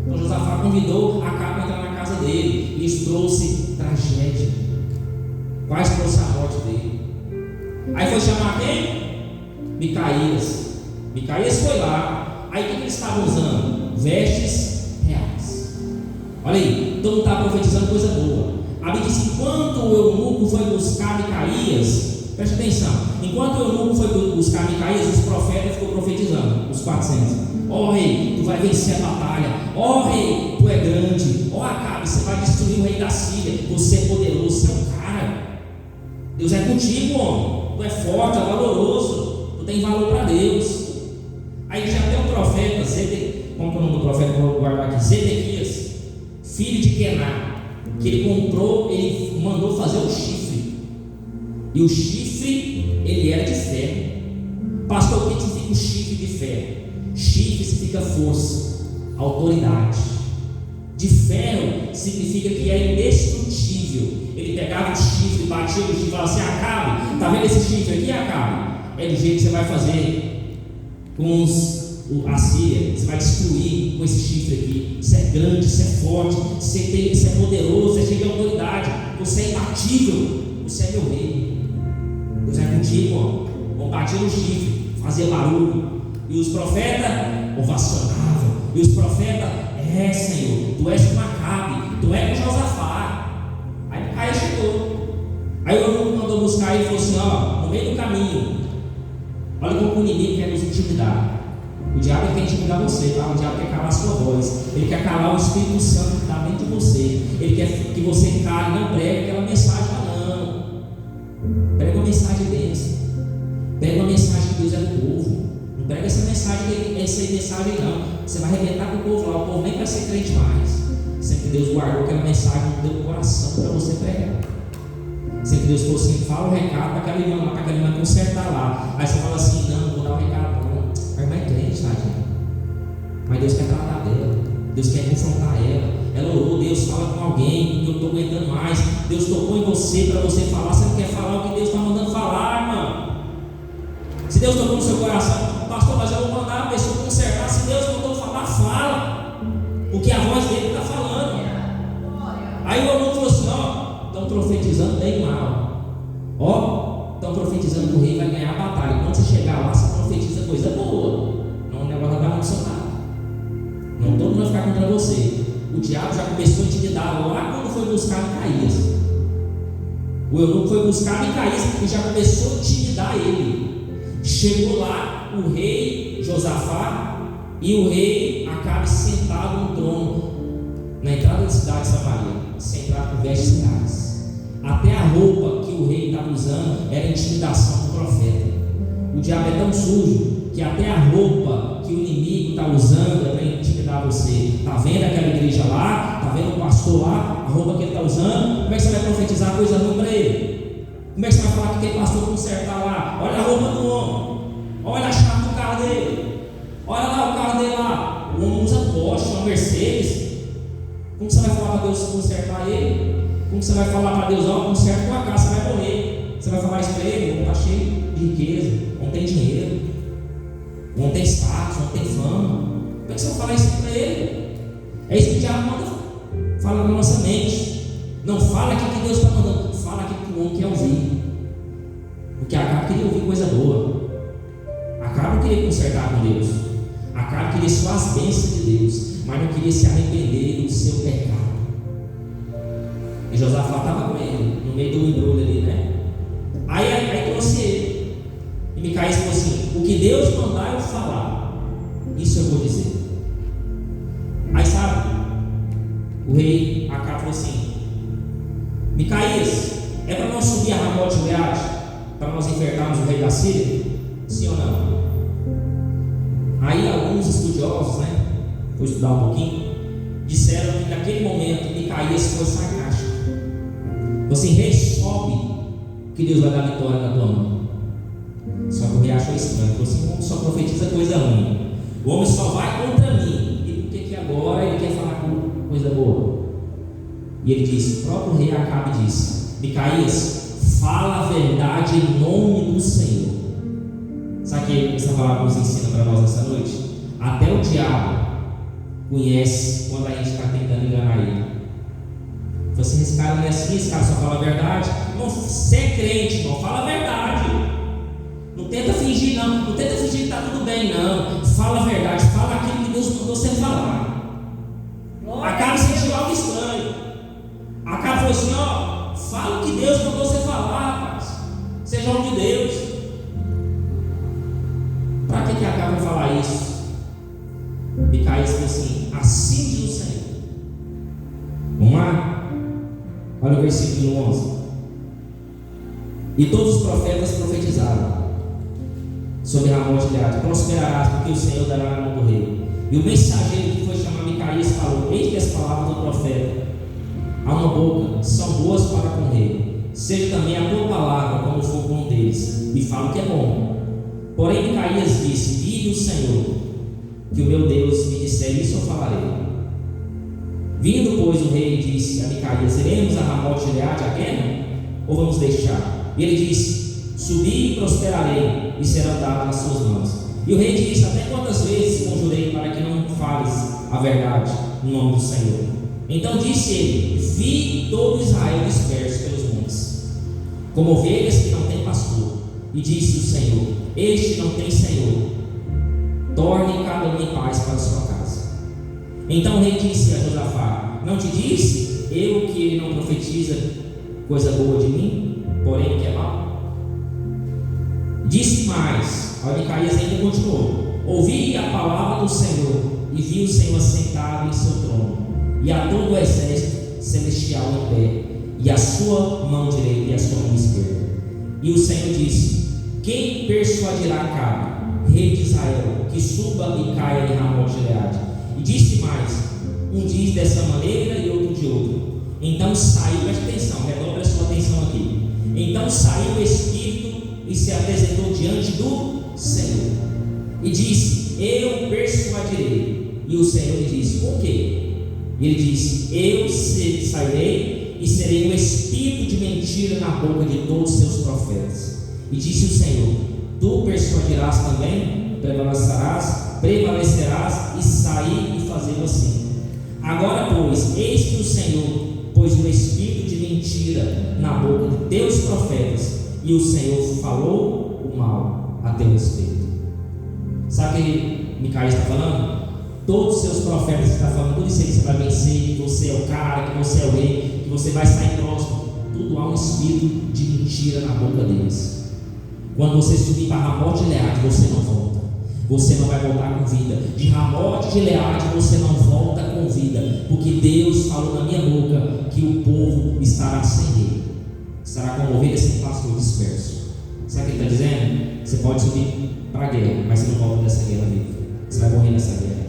Então Josafá convidou Acabe para entrar na casa dele. E quase trouxe a morte dele. Aí foi chamar quem? Micaías. Micaías foi lá. Aí o que eles estavam usando? Vestes reais. Olha aí, todo mundo está profetizando coisa boa. A Bíblia diz: enquanto o eunuco foi buscar Micaías, preste atenção, enquanto o eunuco foi buscar Micaías, os profetas ficou profetizando, os 400. Ó rei, tu vai vencer a batalha. Ó rei, tu é grande. Ó Acabe, você vai destruir o rei da Síria. Você é poderoso, você é um cara. Deus é contigo, homem. Tu é forte, é valoroso. Tu tem valor para Deus. Aí já tem um profeta, como é o nome do profeta que eu vou guardar aqui? Zedequias, filho de Kená, que ele comprou, ele mandou fazer o chifre. E o chifre, ele era de ferro. Pastor, o que significa o chifre de ferro? Chifre significa força, autoridade. De ferro significa que é indestrutível. Ele pegava o chifre, batia no chifre e falava assim: Acabe, está vendo esse chifre aqui, Acabe? É do jeito que você vai fazer com a Síria. Você vai destruir com esse chifre aqui. Você é grande, você é forte, você é poderoso, você é cheio de autoridade, você é imbatível, você é meu rei. Deus é contigo, ó. Batia no chifre, fazia barulho. E os profetas ovacionavam. E os profetas: é, Senhor, tu és com Acabe, tu és com Josafá. Aí chegou. Aí o eunuco mandou buscar ele e falou assim: ó, no meio do caminho, olha como o inimigo quer nos intimidar. O diabo quer intimidar você, tá? O diabo quer calar a sua voz. Ele quer calar o Espírito Santo que está dentro de você. Ele quer que você cale, não pregue aquela mensagem lá, não. Prega uma mensagem dessa. Prega uma mensagem que Deus é do povo. Não prega essa mensagem não. Você vai arrebentar com o povo lá. O povo nem vai ser crente mais. Sempre Deus guardou aquela mensagem no teu coração para você pregar. Sempre Deus falou assim: fala o recado para aquela irmã lá, para aquela irmã consertar lá. Aí você fala assim: não vou dar o recado não. A irmã é crente, tadinha. Mas Deus quer tratar dela. Deus quer confrontar ela. Ela orou: Deus, fala com alguém, porque eu não estou aguentando mais. Deus tocou em você para você falar. Você não quer falar o que Deus está mandando falar, irmão. Se Deus tocou no seu coração: pastor, mas eu vou mandar a pessoa consertar. Se Deus mandou falar, fala, porque a voz dele está falando. Aí o irmão falou assim: ó, estão profetizando bem mal. Ó, estão profetizando que o rei vai ganhar a batalha. Quando você chegar lá, você profetiza coisa boa. Não, o negócio vai funcionar. Não todo mundo vai ficar contra você. O diabo já começou a intimidar lá quando foi buscar Micaías. O eunuco foi buscar Micaías e já começou a intimidar ele. Chegou lá o rei Josafá e o rei Acabe sentado no trono na entrada da cidade de Samaria, sentado com vestes reais. Até a roupa que o rei estava usando era intimidação do profeta. O diabo é tão sujo que até a roupa que o inimigo está usando é para intimidar você. Está vendo aquela igreja lá? Está vendo o pastor lá? A roupa que ele está usando? Como é que você vai profetizar coisa ruim para ele? Como é que você vai falar que aquele pastor consertar lá? Olha a roupa do homem. Olha a chave do carro dele. Olha lá o carro dele lá. O homem usa Porsche, uma Mercedes. Como você vai falar para Deus consertar ele? Como você vai falar para Deus: ó, conserta tua casa, você vai morrer? Você vai falar isso para ele? O homem está cheio de riqueza, o homem tem dinheiro, o homem tem status, o homem tem fama. Como é que você vai falar isso para ele? É isso que o diabo manda falar na nossa mente. Não fala aquilo que Deus está mandando, fala aquilo que o homem quer ouvir. Porque Acabe queria ouvir coisa boa. Acabe não queria consertar com Deus. Acabe queria só as bênçãos de Deus, mas não queria se arrepender do seu pecado. E Josafá estava com ele, no meio do embrulho ali, né? Aí trouxe ele. E Micaías falou assim: o que Deus mandar eu falar, isso eu vou dizer. Aí sabe, o rei Acabe falou assim: Micaías, é para nós subir a Ramote Gileade, para nós enfrentarmos o rei da Síria? Sim ou não? Aí alguns estudiosos, né, vou estudar um pouquinho, disseram que naquele momento Micaías foi sarcástico. Assim: rei, sobe, que Deus vai dar vitória na tua mão. Só que o rei achou estranho. Falou assim: o homem só profetiza coisa ruim. O homem só vai contra mim. E por que agora ele quer falar com coisa boa? E ele disse: o próprio rei Acabe disse: Micaías, fala a verdade em nome do Senhor. Sabe o que essa palavra nos ensina para nós essa noite? Até o diabo conhece quando a gente está tentando enganar ele. Você, esse cara não é assim, esse cara só fala a verdade. Irmão, você é crente, irmão, fala a verdade. Não tenta fingir, não. Não tenta fingir que está tudo bem, não. Fala a verdade, fala aquilo que Deus mandou você falar. Acabe sentiu algo estranho. Acabe falou assim: ó, fala o que Deus mandou você falar, rapaz. Seja homem de Deus. Para que Acabe falar isso? Micaías falou assim: assim diz o Senhor. Vamos lá? Olha o versículo 11. E todos os profetas profetizaram sobre Ramote de Gileade: prosperarás, porque o Senhor dará na mão do rei. E o mensageiro que foi chamar Micaías falou: eis que as palavras do profeta há uma boca, são boas para com o rei. Seja também a tua palavra como for com um deles, e fala o que é bom. Porém Micaías disse: vive o Senhor, que o meu Deus me disser isso eu falarei. Vindo, pois, o rei disse a Micaías: iremos a Ramote de Gileade a guerra, ou vamos deixar? E ele disse: subi e prosperarei, e será dado nas suas mãos. E o rei disse: até quantas vezes conjurei para que não fales a verdade no nome do Senhor? Então disse ele: vi todo Israel disperso pelos montes, como ovelhas que não têm pastor. E disse o Senhor: este não tem Senhor, torne cada um em paz para a sua casa. Então o rei disse a Josafá: não te disse eu que ele não profetiza coisa boa de mim, porém que é mal? Disse mais, a Micaías ainda continuou: ouvi a palavra do Senhor, e vi o Senhor sentado em seu trono, e a todo o exército celestial em pé, e a sua mão direita e a sua mão esquerda. E o Senhor disse: quem persuadirá Acabe, rei de Israel, que suba e caia em Ramote de Gileade? E disse mais: um diz dessa maneira e outro de outra. Então saiu, preste atenção, redobre a sua atenção aqui. Então saiu o Espírito e se apresentou diante do Senhor, e disse: eu persuadirei. E o Senhor lhe disse: com quê? E ele disse: eu sairei e serei um espírito de mentira na boca de todos os seus profetas. E disse o Senhor: tu persuadirás também, prevalecerás e sair e fazê-lo assim. Agora, pois, eis que o Senhor pôs um espírito de mentira na boca de teus profetas, e o Senhor falou o mal a teu respeito. Sabe o que Micaías está falando? Todos os seus profetas estão falando tudo isso aí, que você vai vencer, que você é o cara, que você é o rei, que você vai sair próximo. Tudo há um espírito de mentira na boca deles. Quando você subir para Ramote de Gileade, você não volta. Você não vai voltar com vida. De Ramote de Gileade você não volta com vida, porque Deus falou na minha boca que o povo estará sem rei, estará como ovelha sem pastor disperso. Sabe o que ele está dizendo? Você pode subir para a guerra, mas você não volta dessa guerra vivo. Você vai morrer nessa guerra.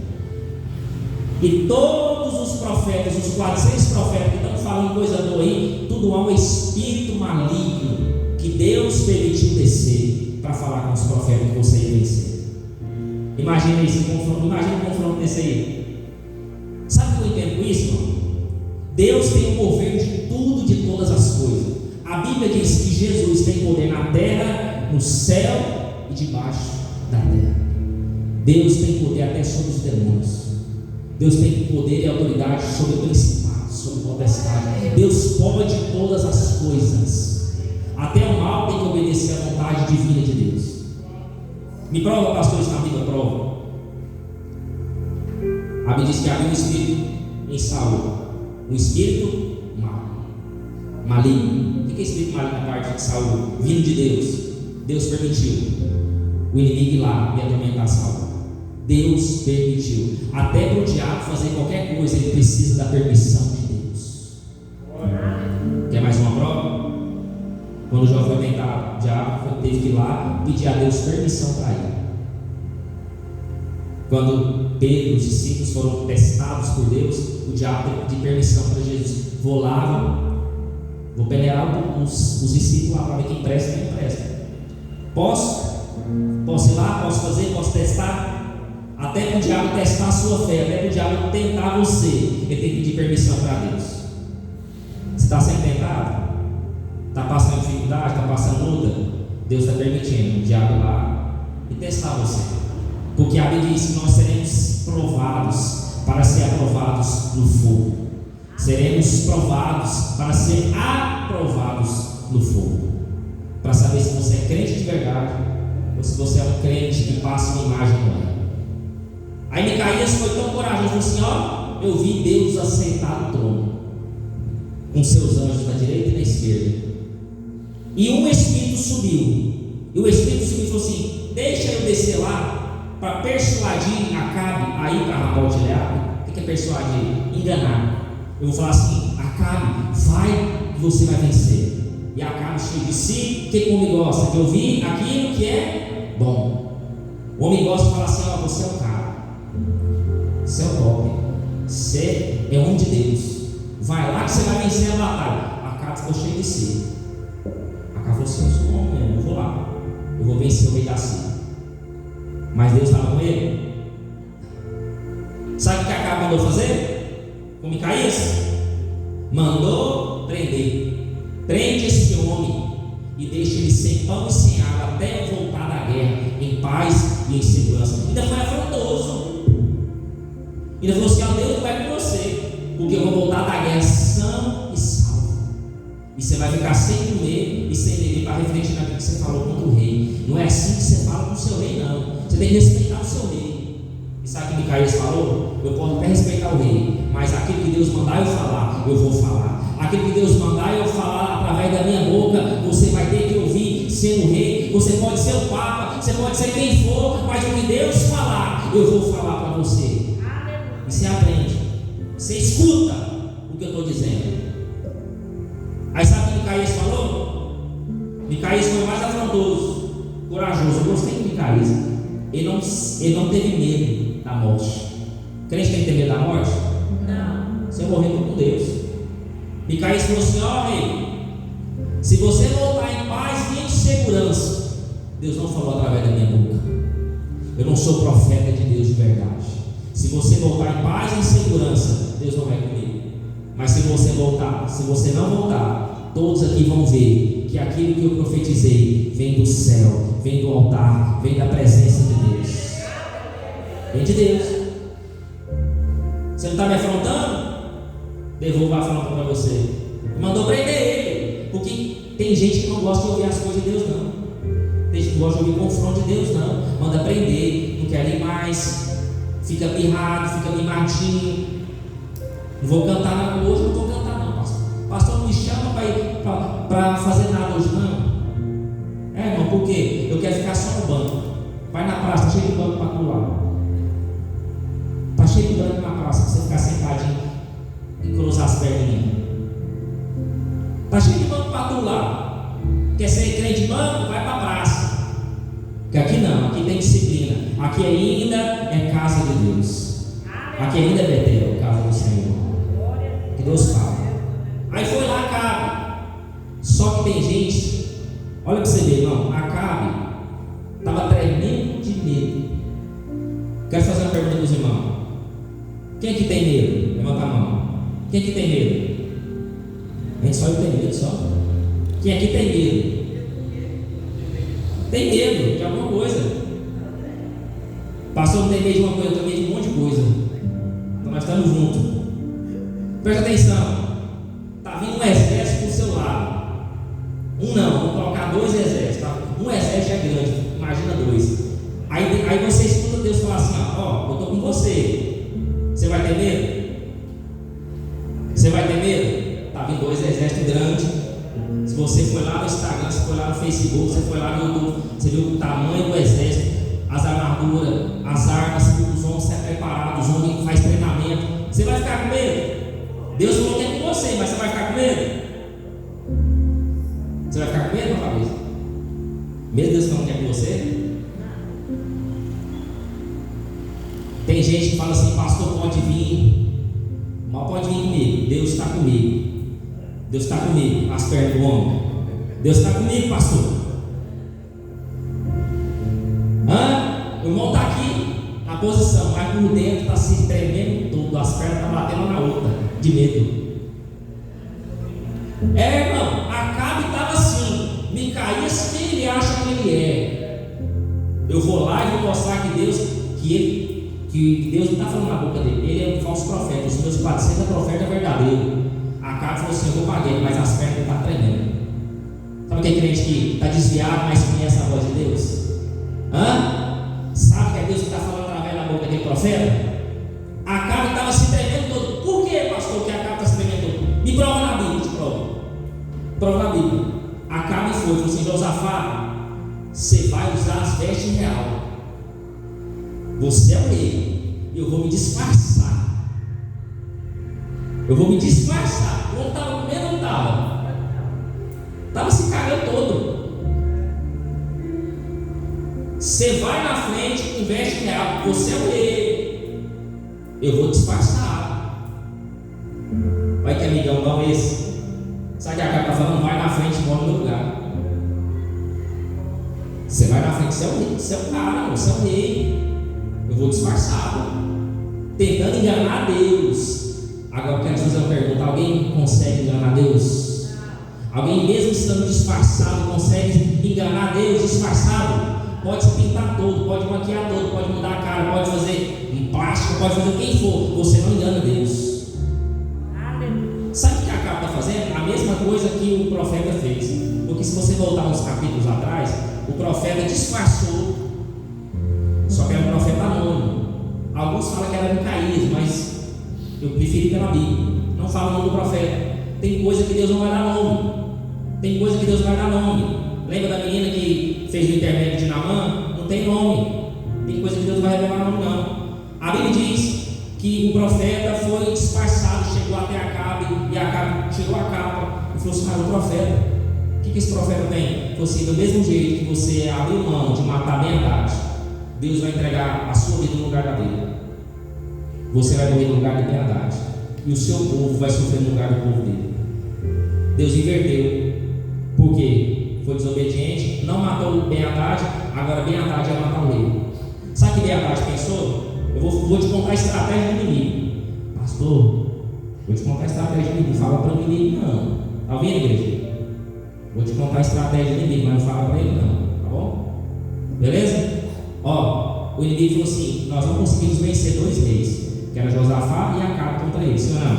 E todos os profetas, os 400 profetas que estão falando coisa boa aí, tudo há um espírito maligno que Deus permitiu descer para falar com os profetas que você ia vencer. Imagina esse confronto, imagina um confronto desse aí. Sabe o que eu entendo com isso, irmão? Deus tem o poder de tudo, de todas as coisas. A Bíblia diz que Jesus tem poder na terra, no céu e debaixo da terra. Deus tem poder até sobre os demônios. Deus tem poder e autoridade sobre principados, sobre potestade. Deus pode todas as coisas. Até o mal tem que obedecer à vontade divina de Deus. Me prova, pastor, isso na Bíblia, prova. A Bíblia diz que havia um espírito em Saul, um espírito maligno. O que é espírito maligno na parte de Saul? Vindo de Deus. Deus permitiu o inimigo ir lá e atormentar Saul. Deus permitiu. Até para o diabo fazer qualquer coisa, ele precisa da permissão de Deus. Quer mais uma prova? Quando Jó foi tentar, o diabo teve que ir lá pedir a Deus permissão para ir. Quando Pedro e os discípulos foram testados por Deus, o diabo teve que pedir permissão para Jesus. Vou lá, vou peneirar os discípulos lá para ver quem presta e quem não presta. Posso ir lá, posso fazer, posso testar? Até para o diabo testar a sua fé, até para o diabo tentar você, ele tem que pedir permissão para Deus. Você está sendo tentado? Está passando dificuldade? Está passando luta? Deus está permitindo o diabo ir lá e testar você. Porque a Bíblia diz que nós seremos provados para ser aprovados no fogo. Seremos provados para ser aprovados no fogo, para saber se você é crente de verdade ou se você é um crente que passa uma imagem no ar. Aí Micaías foi tão corajoso, falou assim: ó, eu vi Deus assentar no trono, com seus anjos na direita e na esquerda, e um espírito subiu, e o espírito subiu e falou assim: deixa eu descer lá para persuadir Acabe a ir para Ramot de Gileade. O que é persuadir? Enganar. Eu vou falar assim: Acabe, vai e você vai vencer. E Acabe, cheio de si, que o homem gosta de ouvir aquilo que é bom. O homem gosta de falar assim: ó, você é o cara, você é o top, você é homem de Deus, vai lá que você vai vencer a batalha. Acabe ficou cheio de si. Acabe falou assim: eu sou homem mesmo, eu vou lá, eu vou vencer o rei da Síria. Mas Deus estava com ele. Sabe o que Acabe mandou fazer com Micaías? Mandou prender. Prende esse homem e deixa ele sem pão e sem água até eu voltar da guerra em paz e em segurança. Ainda foi afrontoso. Ainda falou assim: ó, Deus vai com você, porque eu vou voltar da guerra são e salvo. E você vai ficar sem comer e sem beber para refletir naquilo que você falou contra o rei. Não é assim que você fala com o seu rei, não. Você tem que respeitar o seu rei. E sabe o que Micaías falou? Eu posso até respeitar o rei, mas aquilo que Deus mandar eu falar, eu vou falar. Aquilo que Deus mandar eu falar através da minha boca, você vai ter que ouvir sendo rei. Você pode ser o Papa, você pode ser quem for, mas o que Deus falar, eu vou falar para você. E você aprende, você escuta o que eu estou dizendo. Aí sabe o que Micaías falou? Micaías foi mais afrontoso, corajoso. Eu gostei de Micaías. Ele não teve medo da morte. Crente tem que ter medo da morte? Não. Você morreu com Deus. Micaías falou assim: ó rei, se você voltar em paz e em segurança, Deus não falou através da minha boca, eu não sou profeta de Deus de verdade. Se você voltar em paz e em segurança, Deus não vai comigo. Mas se você voltar, se você não voltar, todos aqui vão ver que aquilo que eu profetizei vem do céu, vem do altar, vem da presença de Deus. Vem de Deus. Você não está me afrontando? Devolva a afronta para você. Mandou prender ele, porque tem gente que não gosta de ouvir as coisas de Deus, não. Tem gente que gosta de ouvir o confronto de Deus, não. Manda prender, não quer ir mais, fica pirrado, fica mimadinho. Não vou cantar nada hoje, não vou cantar não, pastor. Pastor não me chama para fazer nada hoje, não. É, irmão, por quê? Eu quero ficar só no banco. Vai na praça, tá cheio de banco para tu lá. Tá cheio de banco na praça, para você ficar sentadinho e cruzar as perninhas. Tá cheio de banco para tu lá. Quer ser crente de banco? Vai para a praça. Porque aqui não, aqui tem disciplina. Aqui ainda é casa de Deus. Aqui ainda é Betel, casa do Senhor. Que Deus fala. Aí foi lá Acabe. Só que tem gente, olha para você ver, irmão. Acabe estava tremendo de medo. Quero fazer uma pergunta para os irmãos. Quem aqui tem medo? Levanta a mão. Quem aqui tem medo? A gente só tem medo só. Quem aqui tem medo? Tem medo de alguma coisa. Pastor não tem medo de uma coisa, eu tenho medo de um monte de coisa. Então nós estamos juntos. Presta atenção. Está vindo um exército do seu lado. Um não, vamos colocar 2 exércitos. Tá? Um exército é grande, imagina 2. Aí você escuta Deus falar assim: ó, eu estou com você. Você vai ter medo? Você vai ter medo? Está vindo 2 exércitos grandes. Se você foi lá no Instagram, você foi lá no Facebook, você foi lá no YouTube, você viu o tamanho do exército, as armaduras, as armas, os homens se prepararam, os homens que fazem treinamento. Você vai ficar com medo? Deus falou que é com você, mas você vai ficar com medo? Você vai ficar com medo, meu cabeça? Medo Deus não quer com você? Tem gente que fala assim: pastor, pode vir, mas pode vir comigo. Deus está comigo. Deus está comigo, as pernas do homem. Deus está comigo, pastor. O irmão está aqui na posição, mas por dentro está se tremendo tudo, as pernas estão batendo na outra, de medo. Irmão, Acabe estava assim. Micaías, quem ele acha que ele é? Eu vou lá e vou mostrar que Deus não está falando na boca dele, ele é um falso profeta. Os meus 400 profetas é verdadeiro. Acabe falou assim: eu vou para a guerra, mas as pernas estão tremendo. tem crente que está desviado, mas conhece a voz de Deus? Sabe que é Deus que está falando através da boca daquele profeta? Acabe estava se tremendo todo. Por que, pastor, que Acabe está se tremendo todo? Me prova na Bíblia, te provo. Prova na Bíblia. Acabe falou assim: Josafá, você vai usar as vestes real. Você é o rei. Eu vou me disfarçar. Eu vou me disfarçar. Não estava comendo, não estava. Estava se cagando todo. Você vai na frente com veste real. Você é o rei. Eu vou disfarçar. Vai que amigão não é esse. Sabe o que a cara está falando? Vai na frente e morre no lugar. Você vai na frente, você é o rei. Você é o cara, você é o rei. Eu vou disfarçar. Tentando enganar Deus. Agora eu quero te fazer uma pergunta: alguém consegue enganar Deus? Alguém mesmo estando disfarçado consegue enganar Deus disfarçado? Pode se pintar todo, pode maquiar todo, pode mudar a cara, pode fazer um plástico, pode fazer quem for. Você não engana Deus. Sabe o que a Acabe está fazendo? A mesma coisa que o profeta fez. Porque se você voltar uns capítulos atrás, o profeta disfarçou. Só que era um profeta anônimo. Alguns falam que era Micaías, mas eu preferi pela Bíblia. Não fala o nome do profeta. Tem coisa que Deus não vai dar nome. Tem coisa que Deus vai dar nome. Lembra da menina que fez o intermédio de Naamã? Não tem nome. Tem coisa que Deus não vai revelar nome, não. A Bíblia diz que o profeta foi disfarçado, chegou até Acabe, e Acabe tirou a capa e falou assim: mas o profeta, o que esse profeta tem? Ele falou assim: do mesmo jeito que você abriu mão de matar a verdade, Deus vai entregar a sua vida no lugar da dele. Você vai morrer no lugar de verdade, e o seu povo vai sofrer no lugar do povo dele. Deus inverteu. Por quê? Foi desobediente, não matou Ben-Hadad, agora Ben-Hadad ia matar o rei. Sabe o que Ben-Hadad pensou? Eu vou te contar a estratégia do inimigo. Pastor, vou te contar a estratégia do inimigo. Fala para o inimigo não. Está ouvindo, igreja? Vou te contar a estratégia do inimigo, mas não fala para ele não. Tá bom? Beleza? Ó, o inimigo falou assim: nós não conseguimos vencer dois reis, que era Josafá e Acabe contra ele, sim ou não?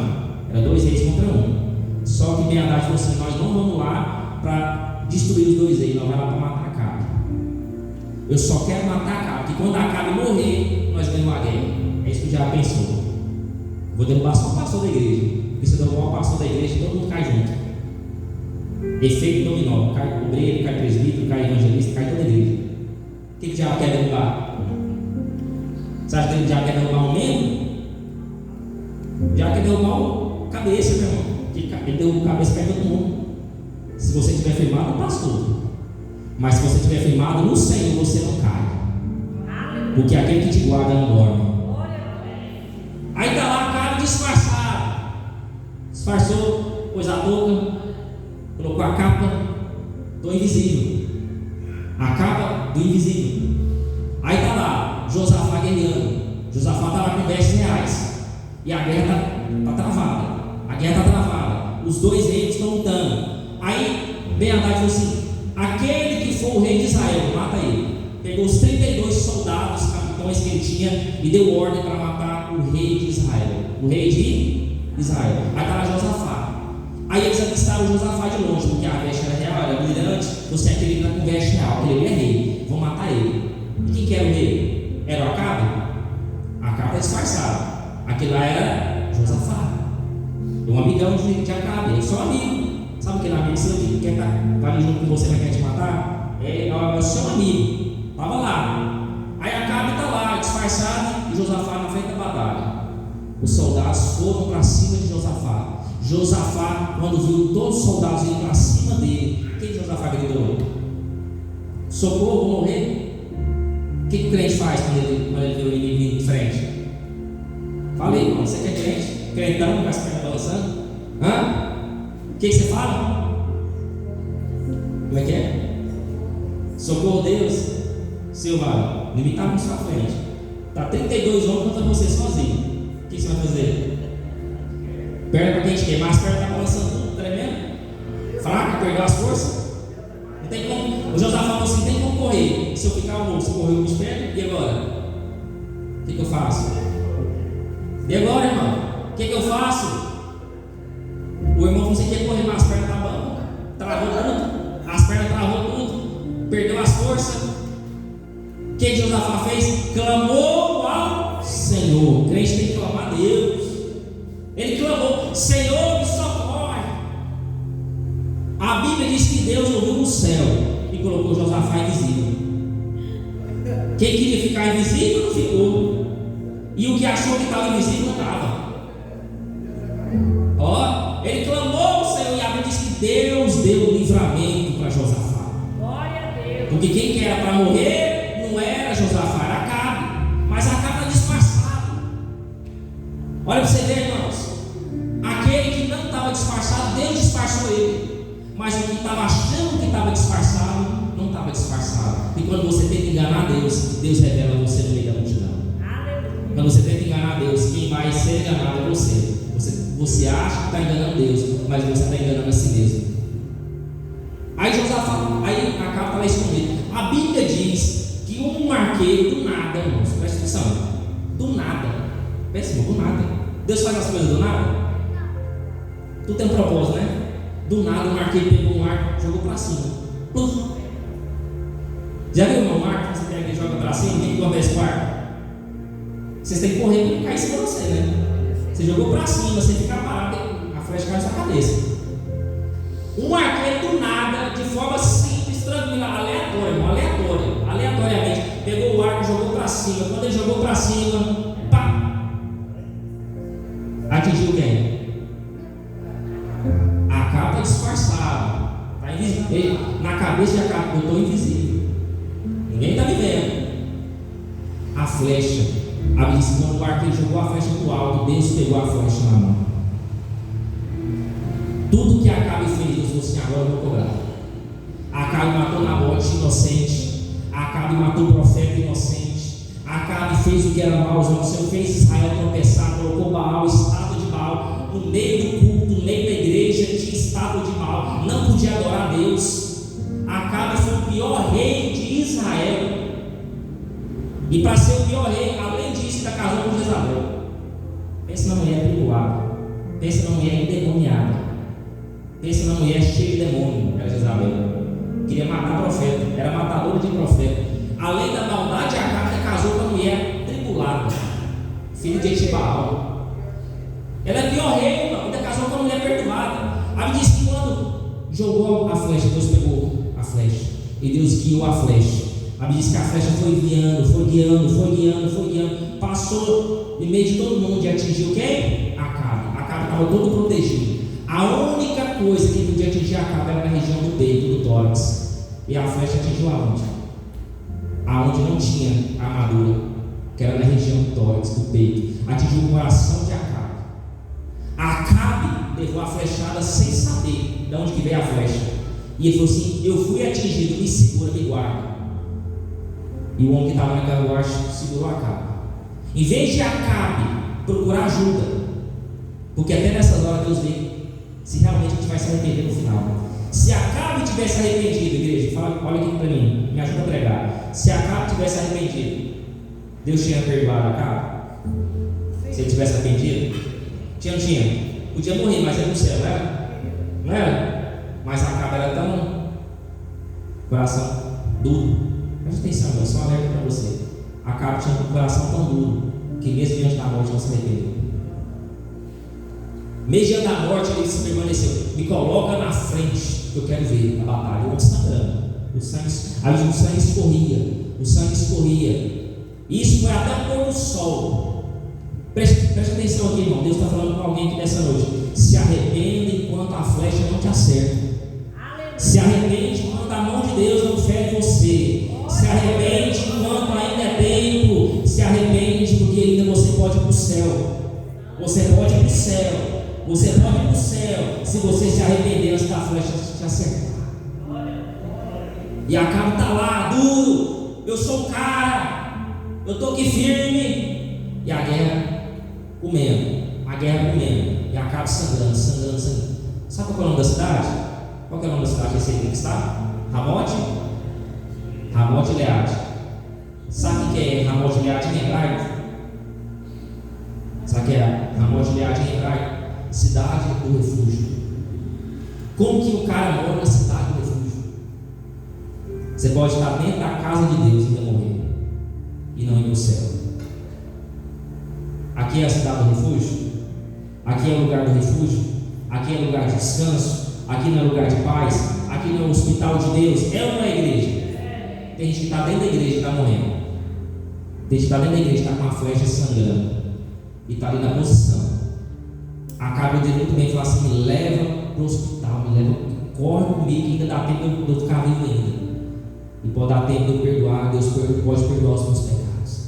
Era dois reis contra um. Só que Ben-Hadad falou assim: nós não vamos lá para destruir os dois reis, nós vamos lá para matar Acabe. Eu só quero matar Acabe, porque quando Acabe morrer, nós ganhamos a guerra. É isso que já pensou. Vou derrubar só o pastor da igreja, porque se eu derrubar o pastor da igreja, todo mundo cai junto. Efeito dominó: cai obreiro, cai presbítero, cai evangelista, cai toda a igreja. O que o diabo quer derrubar? Você acha que o diabo quer derrubar um membro? O diabo quer derrubar o cabeça, meu irmão. Ele derruba o cabeça para todo mundo. Se você estiver firmado no pastor, mas se você estiver firmado no Senhor, você não cai, porque aquele que te guarda não dorme. Aí está lá Acabe disfarçado, disfarçou, pôs a touca, colocou a capa do invisível, a capa do invisível. Aí está lá Josafá guerreando. Josafá está lá com vestes reais, e a guerra está travada. A guerra está travada, os dois reis estão lutando. Aí Ben-Hadad falou assim: aquele que for o rei de Israel, mata ele. Pegou os 32 soldados, capitães que ele tinha, e deu ordem para matar o rei de Israel. O rei de Israel. Aí estava Josafá. Aí eles avistaram Josafá de longe, porque a veste era real, era brilhante. Você é aquele que está com veste real, aquele é rei. Vão matar ele. E quem que era o rei? Era o Acabe? Acabe está disfarçado. Aquele lá era Josafá, um amigão de Acabe, ele é seu amigo. Sabe aquele amigo seu que quer estar ali junto com você, mas quer te matar? É o seu amigo. Estava lá. Aí Acabe está lá, disfarçado, e Josafá na frente da batalha. Os soldados foram para cima de Josafá. Josafá, quando viu todos os soldados indo para cima dele, o que Josafá gritou? Socorro, vou morrer. O que o crente faz quando ele vê o inimigo vindo de frente? Falei, mano, você que é crente? Crentão, com as pernas balançando? O que você fala? Como é que é? Socorro, Deus. Silva, o inimigo está na sua frente. Está 32 homens contra você sozinho. O que você vai fazer? Perna para quem te queimar, as pernas estão balançando tudo, tremendo. Fraco, perdeu as forças. Não tem como. O Josafá falou assim: tem como correr. Se eu ficar louco, se correr os pés, e agora? O que eu faço? E agora, irmão? O que eu faço? O irmão falou assim: quer correr, mas as pernas estavam travando, as pernas Josafá fez? Clamou ao Senhor. O crente tem que clamar a Deus. Ele clamou: Senhor, me socorre. A Bíblia diz que Deus ouviu no céu e colocou Josafá invisível. Quem queria ficar invisível não ficou, e o que achou que estava invisível não estava. Ó, ele clamou ao Senhor, e a Bíblia diz que Deus deu o livramento para Josafá. Glória a Deus. Porque quem era para morrer não era Josafá, era Acabe. Mas Acabe era disfarçado. Olha para você ver, irmãos. Aquele que não estava disfarçado, Deus disfarçou ele. Mas o que estava achando que estava disfarçado, não estava disfarçado. E quando você tenta enganar Deus, Deus revela você no meio da multidão. Aleluia. Quando você tenta enganar Deus, quem vai ser enganado é você. Você acha que está enganando Deus, mas você está enganando a si mesmo. Aí Josafá, aí Acabe está lá escondido. A Bíblia diz que um arqueiro, do nada, irmãos, presta atenção, do nada, péssimo, do nada. Deus faz as coisas do nada? Tudo tem um propósito, né? Do nada um arqueiro pegou um arco e jogou para cima. Pluf. Já viu um arco que você pega e joga para cima? O que acontece com o arco? Vocês têm que correr para ele cair em cima de você, né? Você jogou para cima, você fica parado, a flecha cai na sua cabeça. Um arqueiro do nada, de forma simples, tranquila, aleatoriamente, pegou o arco e jogou para cima. Quando ele jogou para cima, pá! Atingiu quem? Acabe está disfarçado, está invisível. Na cabeça de Acabe, eu estou invisível. Ninguém está me vendo. A flecha. A Bíblia diz que quando o arqueiro jogou a flecha para o alto, Deus pegou a flecha na mão. Tudo que Acabe fez, Deus falou assim: agora eu vou cobrar. Acabe matou Nabote inocente. Acabe matou o profeta inocente. Acabe fez o que era mal aos olhos do Senhor, fez Israel tropeçar, colocou Baal, estátua de Baal, no meio do culto, no meio da igreja, tinha estátua de Baal, não podia adorar a Deus. Acabe foi o pior rei de Israel. E para ser o pior rei, além disso, ainda casou com Jezabel. Pensa na mulher perdoada, pensa na mulher endemoniada, pensa na mulher cheia de demônio. Era Jezabel, queria matar profeta, era matadora de profeta. Além da maldade, Acabe casou com a mulher tribulada, filho de Etibaal. Ela é pior rei, irmão, ainda casou com a mulher perdoada. A Bíblia diz que quando jogou a flecha, Deus pegou a flecha e Deus guiou a flecha. A Bíblia diz que a flecha foi guiando, passou no meio de todo mundo e atingiu quem? Acabe. Acabe estava todo protegido. A única coisa que podia atingir Acabe era na região do peito, do tórax. E a flecha atingiu aonde? Aonde não tinha armadura, que era na região do tórax, do peito. Atingiu o coração de Acabe. Acabe levou a flechada sem saber de onde que veio a flecha. E ele falou assim: eu fui atingido, me segura, me guarda. E o homem que estava na carruagem segurou Acabe. Em vez de Acabe procurar ajuda, porque até nessas horas Deus vê se realmente a gente vai se arrepender no final. Se Acabe tivesse arrependido, igreja, fala, olha aqui para mim, me ajuda a pregar. Se Acabe tivesse arrependido, Deus tinha perdoado Acabe? Se ele tivesse arrependido? Tinha ou não tinha? Podia morrer, mas era no céu, não era? Não era? Mas Acabe era tão coração duro. Presta atenção, eu sou alerta para você. Acabe tinha um coração tão duro que mesmo diante da morte não se arrependeu. Mesmo diante da morte ele se permaneceu. Me coloca na frente que eu quero ver a batalha. Eu sangrando. O sangue escorria. Isso foi até o pôr do sol. Presta atenção aqui, irmão. Deus está falando com alguém aqui nessa noite. Se arrependa enquanto a flecha não te acerta. Se arrepende enquanto a mão de Deus não fere você. Se arrepende enquanto ainda é tempo. Se arrepende porque ainda você pode ir para o céu. Você pode ir para o céu. Você pode ir para o céu se você se arrepender antes da flecha te acertar. E Acabe está lá, duro. Eu sou o cara. Eu estou aqui firme. E a guerra comendo. E Acabe sangrando. Sabe qual é o nome da cidade? Qual é o nome da cidade que esse aí está? Ramote Gileade. Sabe o que é Ramote Gileade em hebraico? Sabe o que é Ramote Gileade em hebraico? Cidade do refúgio. Como que o cara mora na cidade do refúgio? Você pode estar dentro da casa de Deus e ainda morrer. e não ir para o céu. Aqui é a cidade do refúgio? Aqui é o lugar do refúgio? Aqui é lugar de descanso? Aqui não é lugar de paz? Aqui não é o hospital de Deus? É ou não é igreja? Tem gente que está dentro da igreja e está morrendo. Tem gente que está dentro da igreja e está com uma flecha sangrando e está ali na posição. Acaba de muito bem falar assim: me leva para o hospital, me leva, corre comigo, que ainda dá tempo de eu ficar vivo ainda. E pode dar tempo de eu perdoar. Deus pode perdoar os meus pecados.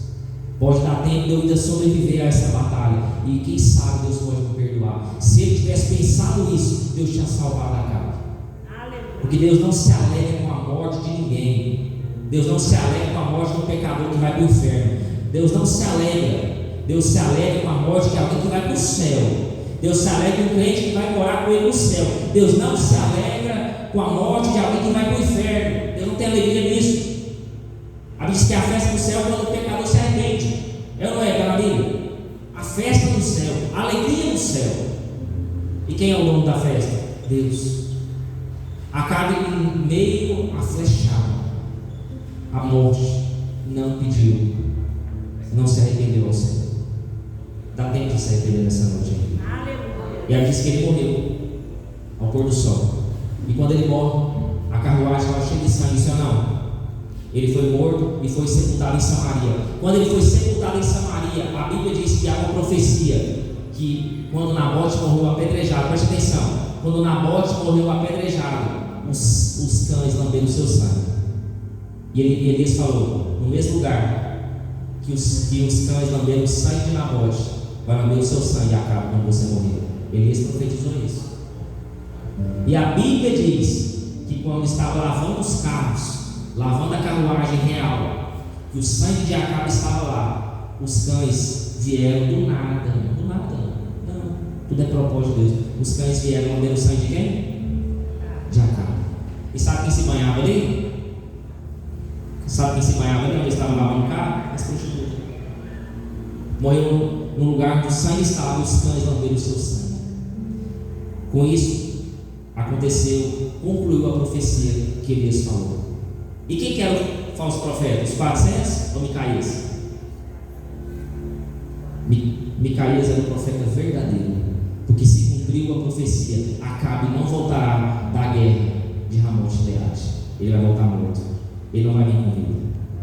Pode dar tempo de eu ainda sobreviver a essa batalha. E quem sabe Deus pode me perdoar. Se ele tivesse pensado nisso, Deus tinha salvado a Acabe. Porque Deus não se alegra com a morte de ninguém. Deus não se alegra com a morte de um pecador que vai para o inferno. Deus não se alegra. Deus se alegra com a morte de alguém que vai para o céu. Deus se alegra com um crente que vai morar com ele no céu. Deus não se alegra com a morte de alguém que vai para o inferno. Deus não tem alegria nisso. A Bíblia diz que a festa do céu é quando o pecador se arrepende. É ou não é, para a Bíblia? A festa do céu, a alegria do céu. E quem é o dono da festa? Deus. Acabe em meio à flechada. A morte não pediu, não se arrependeu ao Senhor. Dá tempo de se arrepender nessa noite ainda. E ela disse que ele morreu ao pôr do sol. E quando ele morre, a carruagem estava cheia de sangue, isso não. Ele foi morto e foi sepultado em Samaria. Quando ele foi sepultado em Samaria, a Bíblia diz que há uma profecia que quando Nabote morreu apedrejado, preste atenção, quando Nabote morreu apedrejado, os cães lamberam o seu sangue. E Elias falou: no mesmo lugar que os cães lamberam o sangue de Nabote, vai lamber o seu sangue e acaba quando você morrer. Elias profetizou isso. E a Bíblia diz que quando estava lavando os carros, lavando a carruagem real, que o sangue de Acabe estava lá, os cães vieram do nada, não, tudo é propósito de Deus. Os cães vieram lamber o sangue de quem? De Acabe. E sabe quem se banhava ali? Sabe quem se banhava ali? Onde estava lavando o carro? As prostitutas. Morreu no lugar que o sangue estava, os cães lamberam o seu sangue. Com isso, aconteceu, concluiu a profecia que Elias falou. E quem que era o falso profeta? Os 400 ou Micaías? Micaías era o profeta verdadeiro, porque se cumpriu a profecia: Acabe não voltará da guerra de Ramote de Gileade. Ele vai voltar morto, ele não vai vir com vida.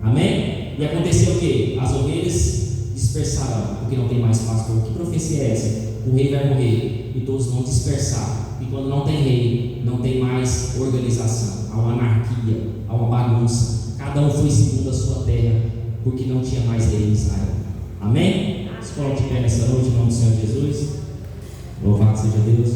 Amém? E aconteceu o que? As ovelhas dispersarão, porque não tem mais pastor. Que profecia é essa? O rei vai morrer e todos vão dispersar. E quando não tem rei, não tem mais organização, há uma anarquia, há uma bagunça. Cada um foi segundo a sua terra, porque não tinha mais rei em Israel. Amém? Se coloque de pé nessa noite, em nome do Senhor Jesus. Louvado seja Deus.